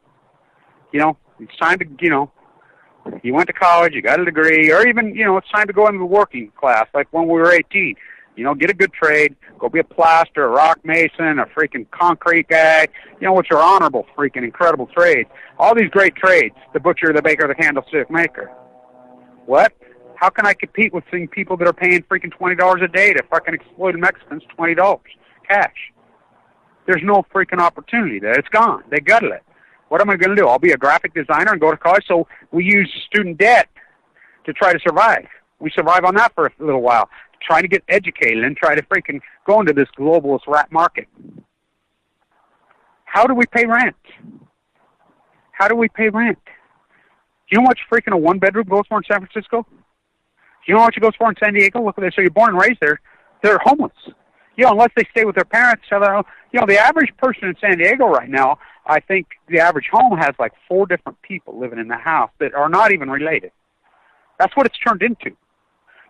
[SPEAKER 2] You know, it's time to, you know, you went to college, you got a degree, or even, you know, it's time to go into the working class, like when we were 18. You know, get a good trade, go be a plaster, a rock mason, a freaking concrete guy, you know, which are honorable, freaking incredible trades. All these great trades, the butcher, the baker, the candlestick maker. What? How can I compete with seeing people that are paying freaking $20 a day to fucking exploit Mexicans, $20 cash? There's no freaking opportunity there. It's gone. They gutted it. What am I going to do? I'll be a graphic designer and go to college, so we use student debt to try to survive. We survive on that for a little while, trying to get educated and try to freaking go into this globalist rat market. How do we pay rent? How do we pay rent? Do you know how much freaking a one-bedroom goes for in San Francisco? Do you know how much it goes for in San Diego? Look at this. So you're born and raised there. They're homeless. You know, unless they stay with their parents. So you know, the average person in San Diego right now, I think the average home has like 4 different people living in the house that are not even related. That's what it's turned into.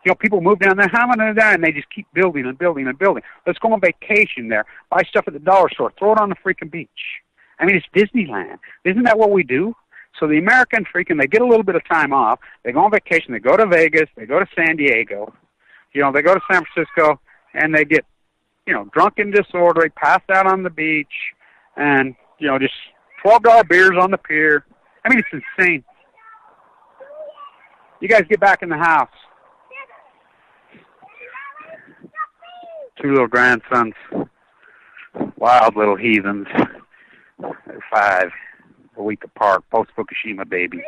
[SPEAKER 2] You know, people move down there, and they just keep building and building and building. Let's go on vacation there, buy stuff at the dollar store, throw it on the freaking beach. I mean, it's Disneyland. Isn't that what we do? So the American freaking, they get a little bit of time off. They go on vacation. They go to Vegas. They go to San Diego. You know, they go to San Francisco, and they get, you know, drunk and disorderly, passed out on the beach, and, you know, just $12 beers on the pier. I mean, it's insane. You guys get back in the house. 2 little grandsons, wild little heathens. They're 5, a week apart, post-Fukushima babies.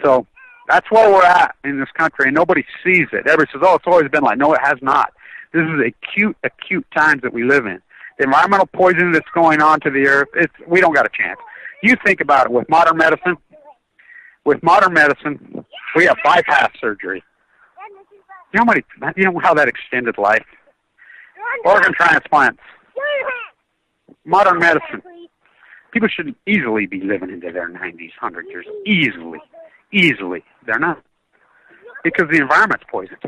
[SPEAKER 2] So that's where we're at in this country, and nobody sees it. Everybody says, oh, it's always been like, no, it has not. This is acute times that we live in. The environmental poisoning that's going on to the earth, we don't got a chance. You think about it with modern medicine. With modern medicine, we have bypass surgery. You know how that extended life? Organ transplants. Modern medicine. People should easily be living into their 90s, 100 years. Easily. They're not. Because the environment's poisoned.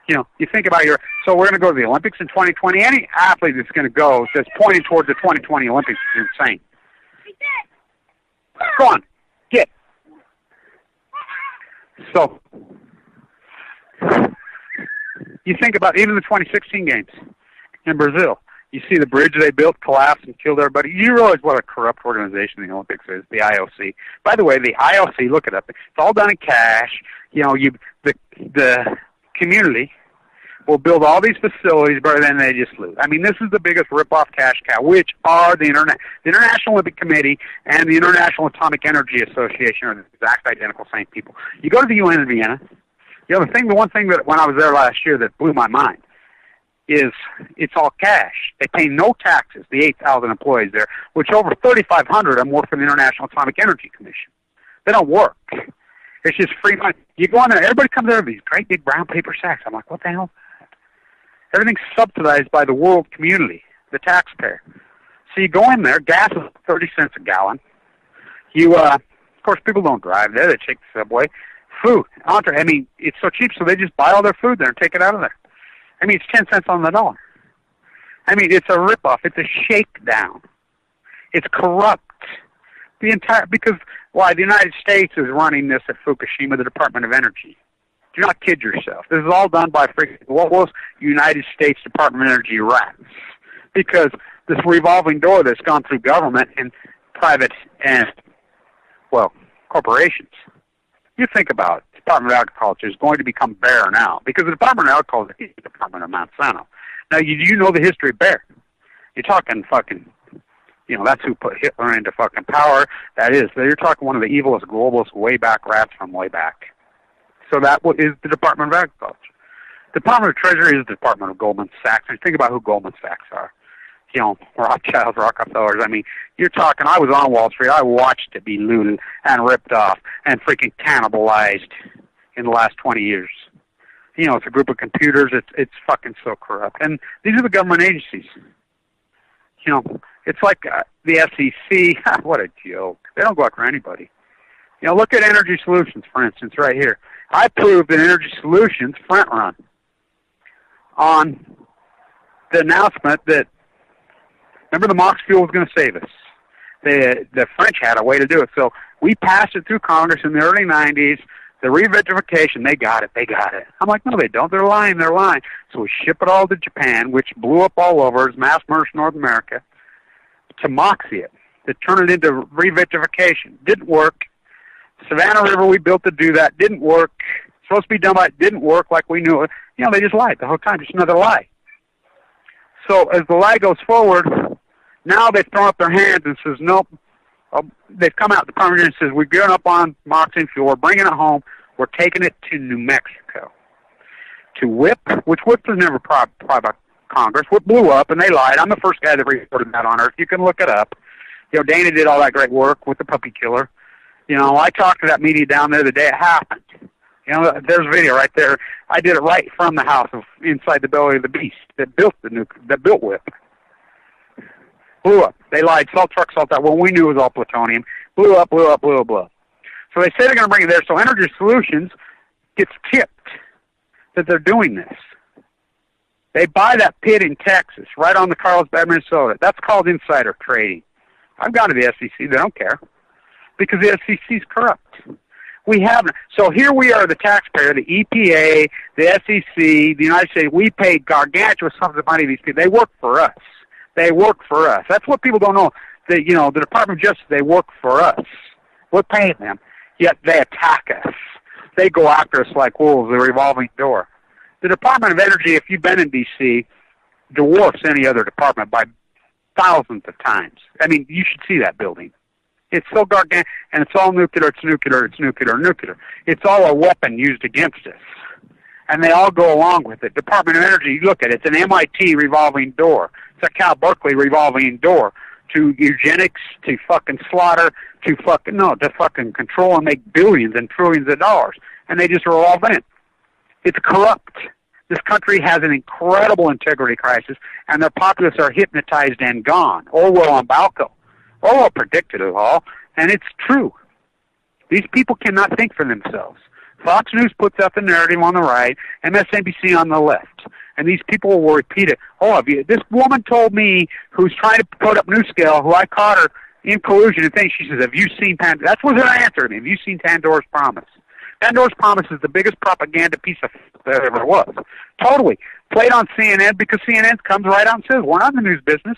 [SPEAKER 2] You know, you think about so we're going to go to the Olympics in 2020. Any athlete that's going to go that's pointing towards the 2020 Olympics is insane. Go on. Get. So, you think about even the 2016 games in Brazil. You see the bridge they built collapse and killed everybody. You realize what a corrupt organization the Olympics is, the IOC. By the way, the IOC, look it up. It's all done in cash. You know, the community will build all these facilities, but then they just lose. I mean, this is the biggest rip-off cash cow, which are the International Olympic Committee and the International Atomic Energy Association are the exact identical same people. You go to the UN in Vienna. You know, the one thing that when I was there last year that blew my mind is it's all cash. They pay no taxes, the 8,000 employees there, which over 3,500 of them work for the International Atomic Energy Commission. They don't work. It's just free money. You go in there, everybody comes there with these great big brown paper sacks. I'm like, what the hell? Everything's subsidized by the world community, the taxpayer. So you go in there, gas is 30 cents a gallon. You, of course, people don't drive there. They take the subway. Food, entree. I mean, it's so cheap, so they just buy all their food there and take it out of there. I mean, it's 10 cents on the dollar. I mean, it's a ripoff. It's a shakedown. It's corrupt. Because why? The United States is running this at Fukushima, the Department of Energy. Do not kid yourself. This is all done by freaking, what was United States Department of Energy rats. Because this revolving door that's gone through government and private and, well, corporations. You think about it. Department of Agriculture is going to become Bayer now, because the Department of Agriculture is the Department of Monsanto. Now, you know the history of Bayer. You're talking fucking, that's who put Hitler into fucking power. That is, you're talking one of the evilest, globalist, way back rats from way back. So that is the Department of Agriculture. Department of Treasury is the Department of Goldman Sachs. And think about who Goldman Sachs are. Rothschilds, Rockefellers. I mean, you're talking, I was on Wall Street. I watched it be looted and ripped off and freaking cannibalized in the last 20 years. It's a group of computers. It's fucking so corrupt. And these are the government agencies. It's like the SEC. What a joke. They don't go after anybody. Look at Energy Solutions, for instance, right here. I proved that Energy Solutions front run on the announcement that, remember, the MOX fuel was going to save us. The French had a way to do it. So we passed it through Congress in the early 90s. The revitrification, they got it. I'm like, no, they don't. They're lying. So we ship it all to Japan, which blew up all over. It's mass merged North America, to moxie it, to turn it into revitrification. Didn't work. Savannah River, we built to do that. Didn't work. Supposed to be done by it. Didn't work like we knew it. They just lied the whole time. Just another lie. So as the lie goes forward, now they've thrown up their hands and says, nope. They've come out, the Department of Energy says, we've given up on moxie fuel. We're bringing it home. We're taking it to New Mexico. To WIP, which WIP was never private Congress. WIP blew up, and they lied. I'm the first guy that reported that on Earth. You can look it up. Dana did all that great work with the puppy killer. I talked to that media down there the day it happened. There's a video right there. I did it right from the house inside the belly of the beast that built WIP. Blew up. They lied. Salt truck, salt out. Well, we knew it was all plutonium. Blew up. So they say they're going to bring it there. So Energy Solutions gets tipped that they're doing this. They buy that pit in Texas, right on the Carlsbad, Minnesota. That's called insider trading. I've gone to the SEC. They don't care, because the SEC is corrupt. We haven't. So here we are, the taxpayer, the EPA, the SEC, the United States. We pay gargantuous sums of money to these people. They work for us. That's what people don't know. The Department of Justice, they work for us. We're paying them, yet they attack us. They go after us like wolves, the revolving door. The Department of Energy, if you've been in D.C., dwarfs any other department by thousands of times. I mean, you should see that building. It's so gargantuan, and it's all nuclear. It's all a weapon used against us. And they all go along with it. Department of Energy, you look at it, it's an MIT revolving door. It's a Cal Berkeley revolving door. To eugenics, to fucking slaughter, to fucking control and make billions and trillions of dollars. And they just revolve in. It's corrupt. This country has an incredible integrity crisis, and their populace are hypnotized and gone. Orwell on Balco. Orwell predicted it all, and it's true. These people cannot think for themselves. Fox News puts out the narrative on the right, MSNBC on the left. And these people will repeat it. This woman told me, who's trying to put up NewScale, who I caught her in collusion and things, she says, have you seen Pandora? That was her answer to me. Have you seen Pandora's Promise? Pandora's Promise is the biggest propaganda piece of there ever was. Totally. Played on CNN because CNN comes right out and says, we're not in the news business.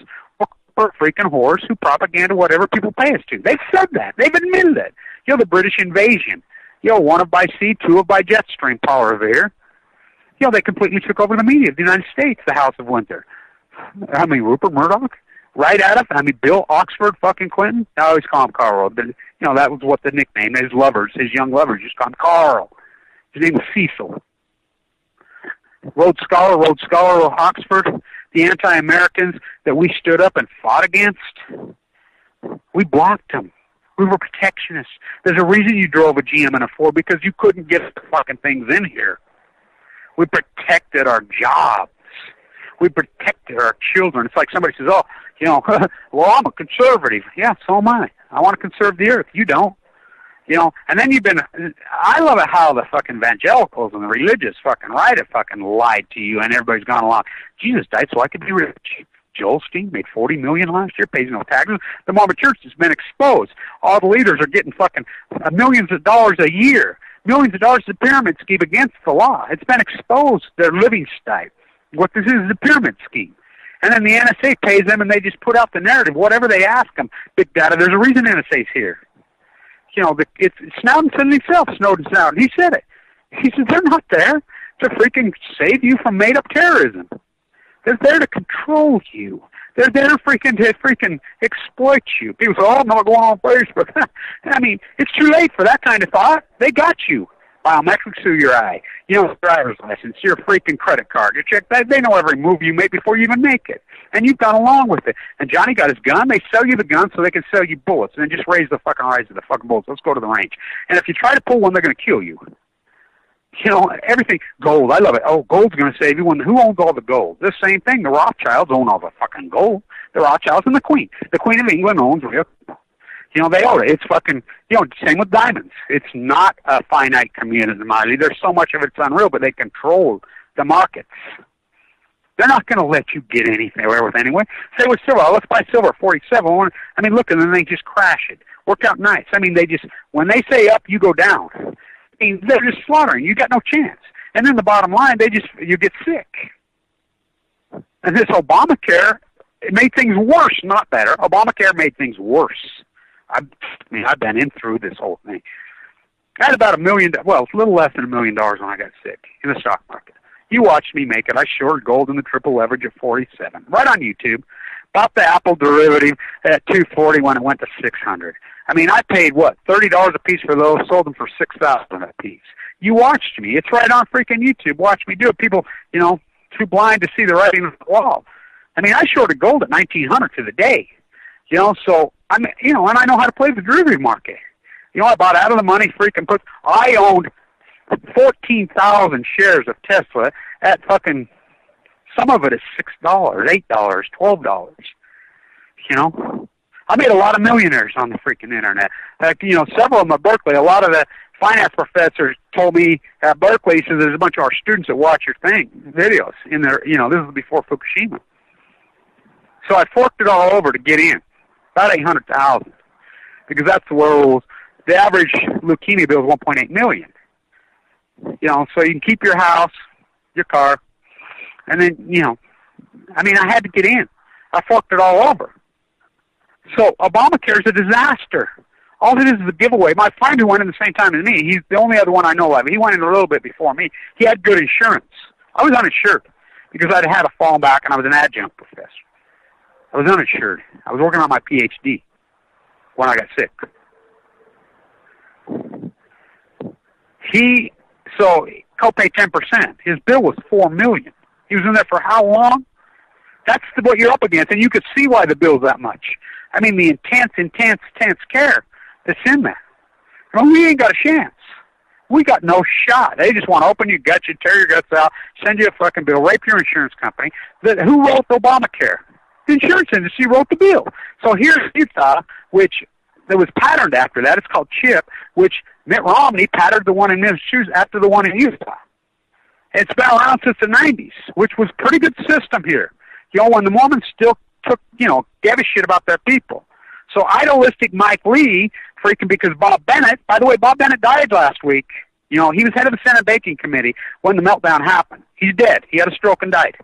[SPEAKER 2] We're freaking whores who propaganda whatever people pay us to. They've said that. They've admitted it. The British invasion. One of by sea, two of by jet stream, Paul Revere. They completely took over the media of the United States, the House of Windsor. Rupert Murdoch, right out of, Bill Oxford fucking Clinton. I always call him Carl. But, that was what the nickname, his young lovers, just call him Carl. His name was Cecil. Rhodes Scholar of Oxford, the anti-Americans that we stood up and fought against, we blocked them. We were protectionists. There's a reason you drove a GM and a Ford, because you couldn't get the fucking things in here. We protected our jobs. We protected our children. It's like somebody says, well, I'm a conservative. Yeah, so am I. I want to conserve the earth. You don't. And then I love it how the fucking evangelicals and the religious fucking right have fucking lied to you, and everybody's gone along. Jesus died so I could be rich. Joel Osteen made $40 million last year, pays no taxes. The Mormon Church has been exposed. All the leaders are getting fucking millions of dollars a year. millions of dollars to the pyramid scheme against the law. It's been exposed, their living style. What this is a pyramid scheme. And then the NSA pays them, and they just put out the narrative, whatever they ask them. Big data, there's a reason NSA's here. You know, Snowden said it himself, Snowden. He said it. He said, they're not there to freaking save you from made-up terrorism. They're there to control you. They're there to freaking exploit you. People say, oh, I'm not going on Facebook. I mean, it's too late for that kind of thought. They got you. Biometrics through your eye. You know, driver's license, your freaking credit card. You check that. They know every move you make before you even make it. And you've gone along with it. And Johnny got his gun. They sell you the gun so they can sell you bullets. And then just raise the fucking price of the fucking bullets. Let's go to the range. And if you try to pull one, they're going to kill you. You know, everything. Gold. I love it. Oh, gold's going to save you. Who owns all the gold? The same thing. The Rothschilds own all the fucking gold. The Rothschilds and the Queen. The Queen of England owns real. You know, they own it. It's fucking, you know, same with diamonds. It's not a finite community, Miley. There's so much of it's unreal, but they control the markets. They're not going to let you get anywhere with anyway. Say with silver, let's buy silver, 47. I mean, look, and then they just crash it. Work out nice. I mean, they just, when they say up, you go down. I mean, they're just slaughtering. You got no chance. And then the bottom line, you get sick. And this Obamacare, it made things worse, not better. Obamacare made things worse. I've been in through this whole thing. I had about $1 million, well, it's a little less than $1 million when I got sick in the stock market. You watched me make it. I shorted gold in the triple leverage at 47, right on YouTube. Bought the Apple derivative at 240 when it went to 600. I mean, I paid, what, $30 a piece for those, sold them for $6,000 a piece. You watched me. It's right on freaking YouTube. Watch me do it. People, you know, too blind to see the writing on the wall. I mean, I shorted gold at 1900 to the day. You know, so, I mean, you know, and I know how to play the derivative market. You know, I bought out of the money, I owned 14,000 shares of Tesla at fucking, some of it is $6, $8, $12. You know, I made a lot of millionaires on the freaking internet. You know, several of them at Berkeley, a lot of the finance professors told me at Berkeley, says there's a bunch of our students that watch your videos in there. You know, this was before Fukushima. So I forked it all over to get in. About 800,000, because that's the rules. The average leukemia bill is 1.8 million. You know, so you can keep your house, your car, and then, you know, I mean, I had to get in. I forked it all over. So Obamacare is a disaster. All it is a giveaway. My friend who went in the same time as me, he's the only other one I know of. He went in a little bit before me. He had good insurance. I was uninsured because I'd had a fallback and I was an adjunct professor. I was uninsured. I was working on my PhD when I got sick. Copay 10%. His bill was $4 million. He was in there for how long? That's what you're up against, and you could see why the bill's that much. I mean, the intense care that's in there. I mean, we ain't got a chance. We got no shot. They just want to open your guts, you tear your guts out, send you a fucking bill, rape your insurance company. Who wrote Obamacare? The insurance industry wrote the bill. So here's Utah, which that was patterned after that. It's called CHIP, which Mitt Romney patterned the one in Massachusetts after the one in Utah. It's been around since the 90s, which was a pretty good system here. You know, when the Mormons still gave a shit about their people. So idealistic Mike Lee, freaking because Bob Bennett, by the way, Bob Bennett died last week. You know, he was head of the Senate Banking Committee when the meltdown happened. He's dead. He had a stroke and died.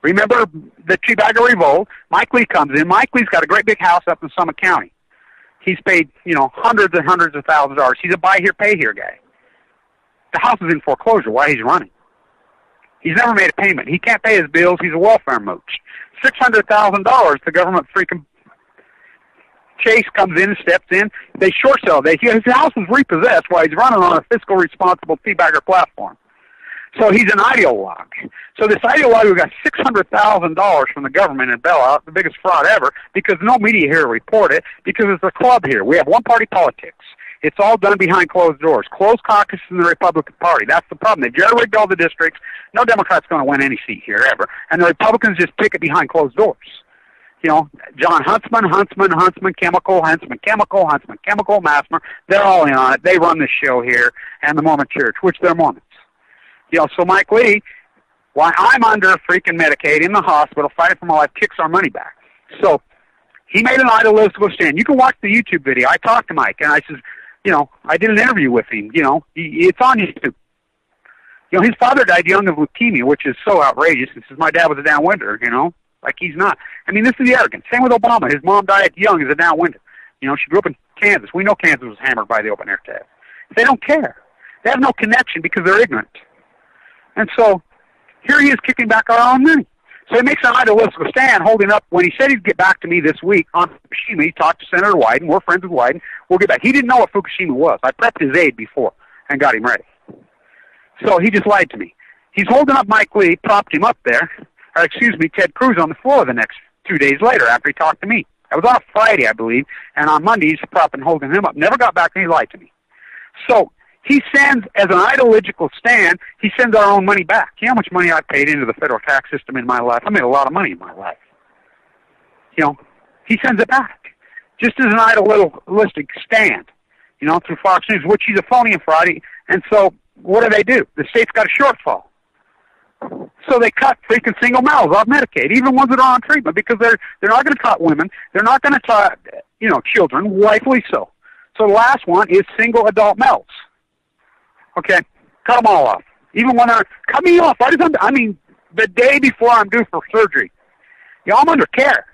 [SPEAKER 2] Remember the Teabagger Revolt? Mike Lee comes in. Mike Lee's got a great big house up in Summit County. He's paid, you know, hundreds and hundreds of thousands of dollars. He's a buy here, pay here guy. The house is in foreclosure while he's running. He's never made a payment. He can't pay his bills. He's a welfare mooch. $600,000, the government freaking Chase comes in and steps in. They short sell. His house is repossessed while he's running on a fiscal responsible teabagger platform. So he's an ideologue. So this ideologue who got $600,000 from the government in bailout, the biggest fraud ever, because no media here report it, because it's a club here. We have one-party politics. It's all done behind closed doors. Closed caucus in the Republican Party. That's the problem. They jerry-rigged all the districts. No Democrat's going to win any seat here ever. And the Republicans just pick it behind closed doors. You know, John Huntsman, Chemical, Massmer, they're all in on it. They run the show here, and the Mormon Church, which they're Mormons. You know, so Mike Lee, while I'm under freaking Medicaid in the hospital fighting for my life, kicks our money back. So he made an ideological stand. You can watch the YouTube video. I talked to Mike, and I says, I did an interview with him. It's on YouTube. His father died young of leukemia, which is so outrageous. It says my dad was a downwinder, like he's not. I mean, this is the arrogance. Same with Obama. His mom died young as a downwinder. She grew up in Kansas. We know Kansas was hammered by the open air tab. They don't care. They have no connection because they're ignorant. And so here he is kicking back our own money. So he makes an ideological stand holding up, when he said he'd get back to me this week on Fukushima, he talked to Senator Wyden. We're friends with Wyden. We'll get back. He didn't know what Fukushima was. I prepped his aide before and got him ready. So he just lied to me. He's holding up Mike Lee, propped him up there, Ted Cruz on the floor the next 2 days later after he talked to me. That was on a Friday, I believe, and on Monday he's propping, holding him up. Never got back and he lied to me. So he sends, as an ideological stand, he sends our own money back. You know how much money I've paid into the federal tax system in my life? I made a lot of money in my life. He sends it back, just as an idealistic stand, through Fox News, which he's a phony and Friday. And so what do? The state's got a shortfall. So they cut freaking single males off Medicaid, even ones that are on treatment, because they're not going to cut women. They're not going to cut, children, rightfully so. So the last one is single adult males. Okay, cut them all off. Even when cut me off. The day before I'm due for surgery. I'm under care.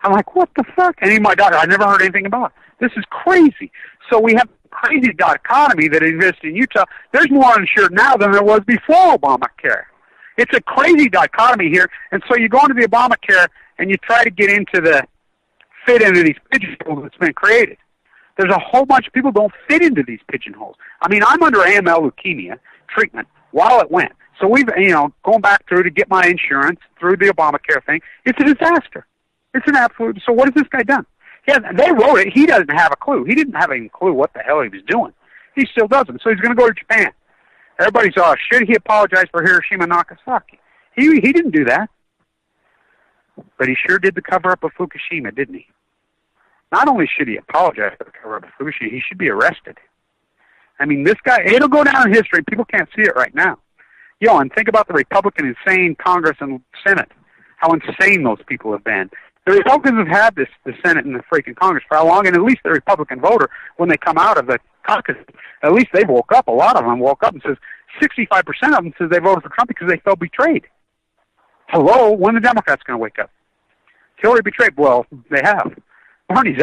[SPEAKER 2] I'm like, what the fuck? And my doctor, I never heard anything about it. This is crazy. So we have a crazy dichotomy that exists in Utah. There's more uninsured now than there was before Obamacare. It's a crazy dichotomy here. And so you go into the Obamacare and you try to fit into these pigeonholes that's been created. There's a whole bunch of people don't fit into these pigeonholes. I'm under AML leukemia treatment while it went. So we've, going back through to get my insurance through the Obamacare thing. It's a disaster. It's an absolute. So what has this guy done? They wrote it. He doesn't have a clue. He didn't have any clue what the hell he was doing. He still doesn't. So he's going to go to Japan. Everybody's, should he apologize for Hiroshima and Nagasaki? He didn't do that. But he sure did the cover-up of Fukushima, didn't he? Not only should he apologize for the cover-up of Fukushima, he should be arrested. This guy, it'll go down in history. People can't see it right now. And think about the Republican insane Congress and Senate, how insane those people have been. The Republicans have had the Senate and the freaking Congress for how long, and at least the Republican voter, when they come out of the caucus, at least they woke up. A lot of them woke up and says, 65% of them says they voted for Trump because they felt betrayed. Hello? When are the Democrats going to wake up? Hillary betrayed. Well, they have. Bernie,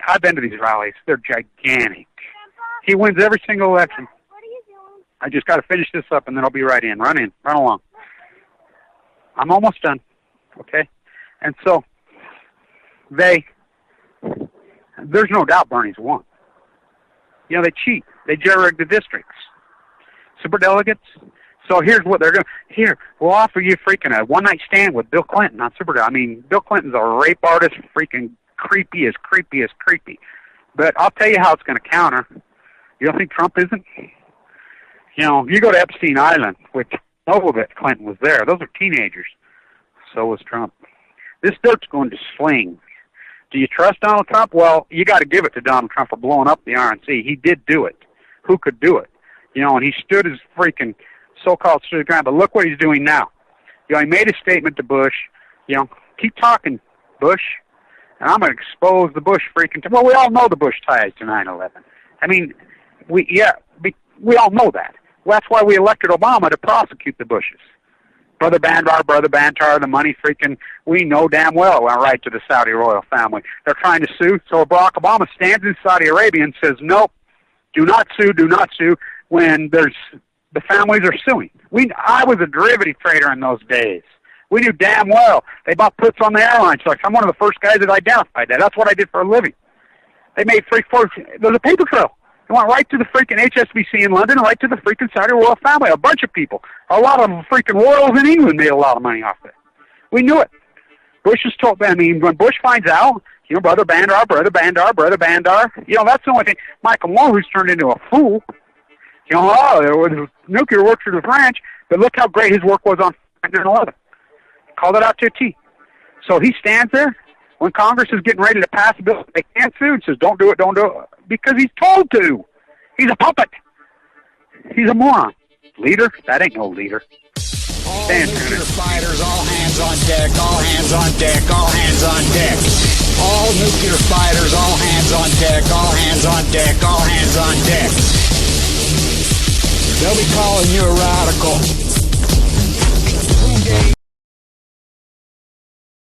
[SPEAKER 2] I've been to these rallies. They're gigantic. He wins every single election.
[SPEAKER 4] What are you doing?
[SPEAKER 2] I just got to finish this up, and then I'll be right in. Run along. I'm almost done. Okay? And so, there's no doubt Bernie's won. They cheat. They jerry-rig the districts. Superdelegates. So here's what they're doing. Here, we'll offer you freaking a one-night stand with Bill Clinton on Superdelegate. Bill Clinton's a rape artist, freaking creepy as creepy. But I'll tell you how it's going to counter. You don't think Trump isn't? You go to Epstein Island, which know that Clinton was there. Those are teenagers. So was Trump. This dirt's going to sling. Do you trust Donald Trump? Well, you got to give it to Donald Trump for blowing up the RNC. He did do it. Who could do it? And he stood his freaking so-called stood his ground. But look what he's doing now. He made a statement to Bush. Keep talking, Bush. And I'm going to expose the Bush freaking. Well, we all know the Bush ties to 9/11. We all know that. Well, that's why we elected Obama to prosecute the Bushes. Brother Bantar, the money freaking, we know damn well it went right to the Saudi royal family. They're trying to sue, so Barack Obama stands in Saudi Arabia and says, nope, do not sue, when the families are suing. I was a derivative trader in those days. We knew damn well they bought puts on the airline trucks. I'm one of the first guys that identified that. That's what I did for a living. They made there's a paper trail. It went right to the freaking HSBC in London, right to the freaking Saudi royal family. A bunch of people. A lot of freaking royals in England made a lot of money off it. We knew it. Bush was told, when Bush finds out, Brother Bandar, that's the only thing. Michael Moore, who's turned into a fool, there was nuclear work for the French, but look how great his work was on 9/11. Called it out to a T. So he stands there when Congress is getting ready to pass a bill they can't sue and says, don't do it, because he's told to. He's a puppet. He's a moron. Leader? That ain't no leader.
[SPEAKER 3] All nuclear fighters, all hands on deck, all hands on deck, all hands on deck. All nuclear fighters, all hands on deck, all hands on deck, all hands on deck. They'll be calling you a radical.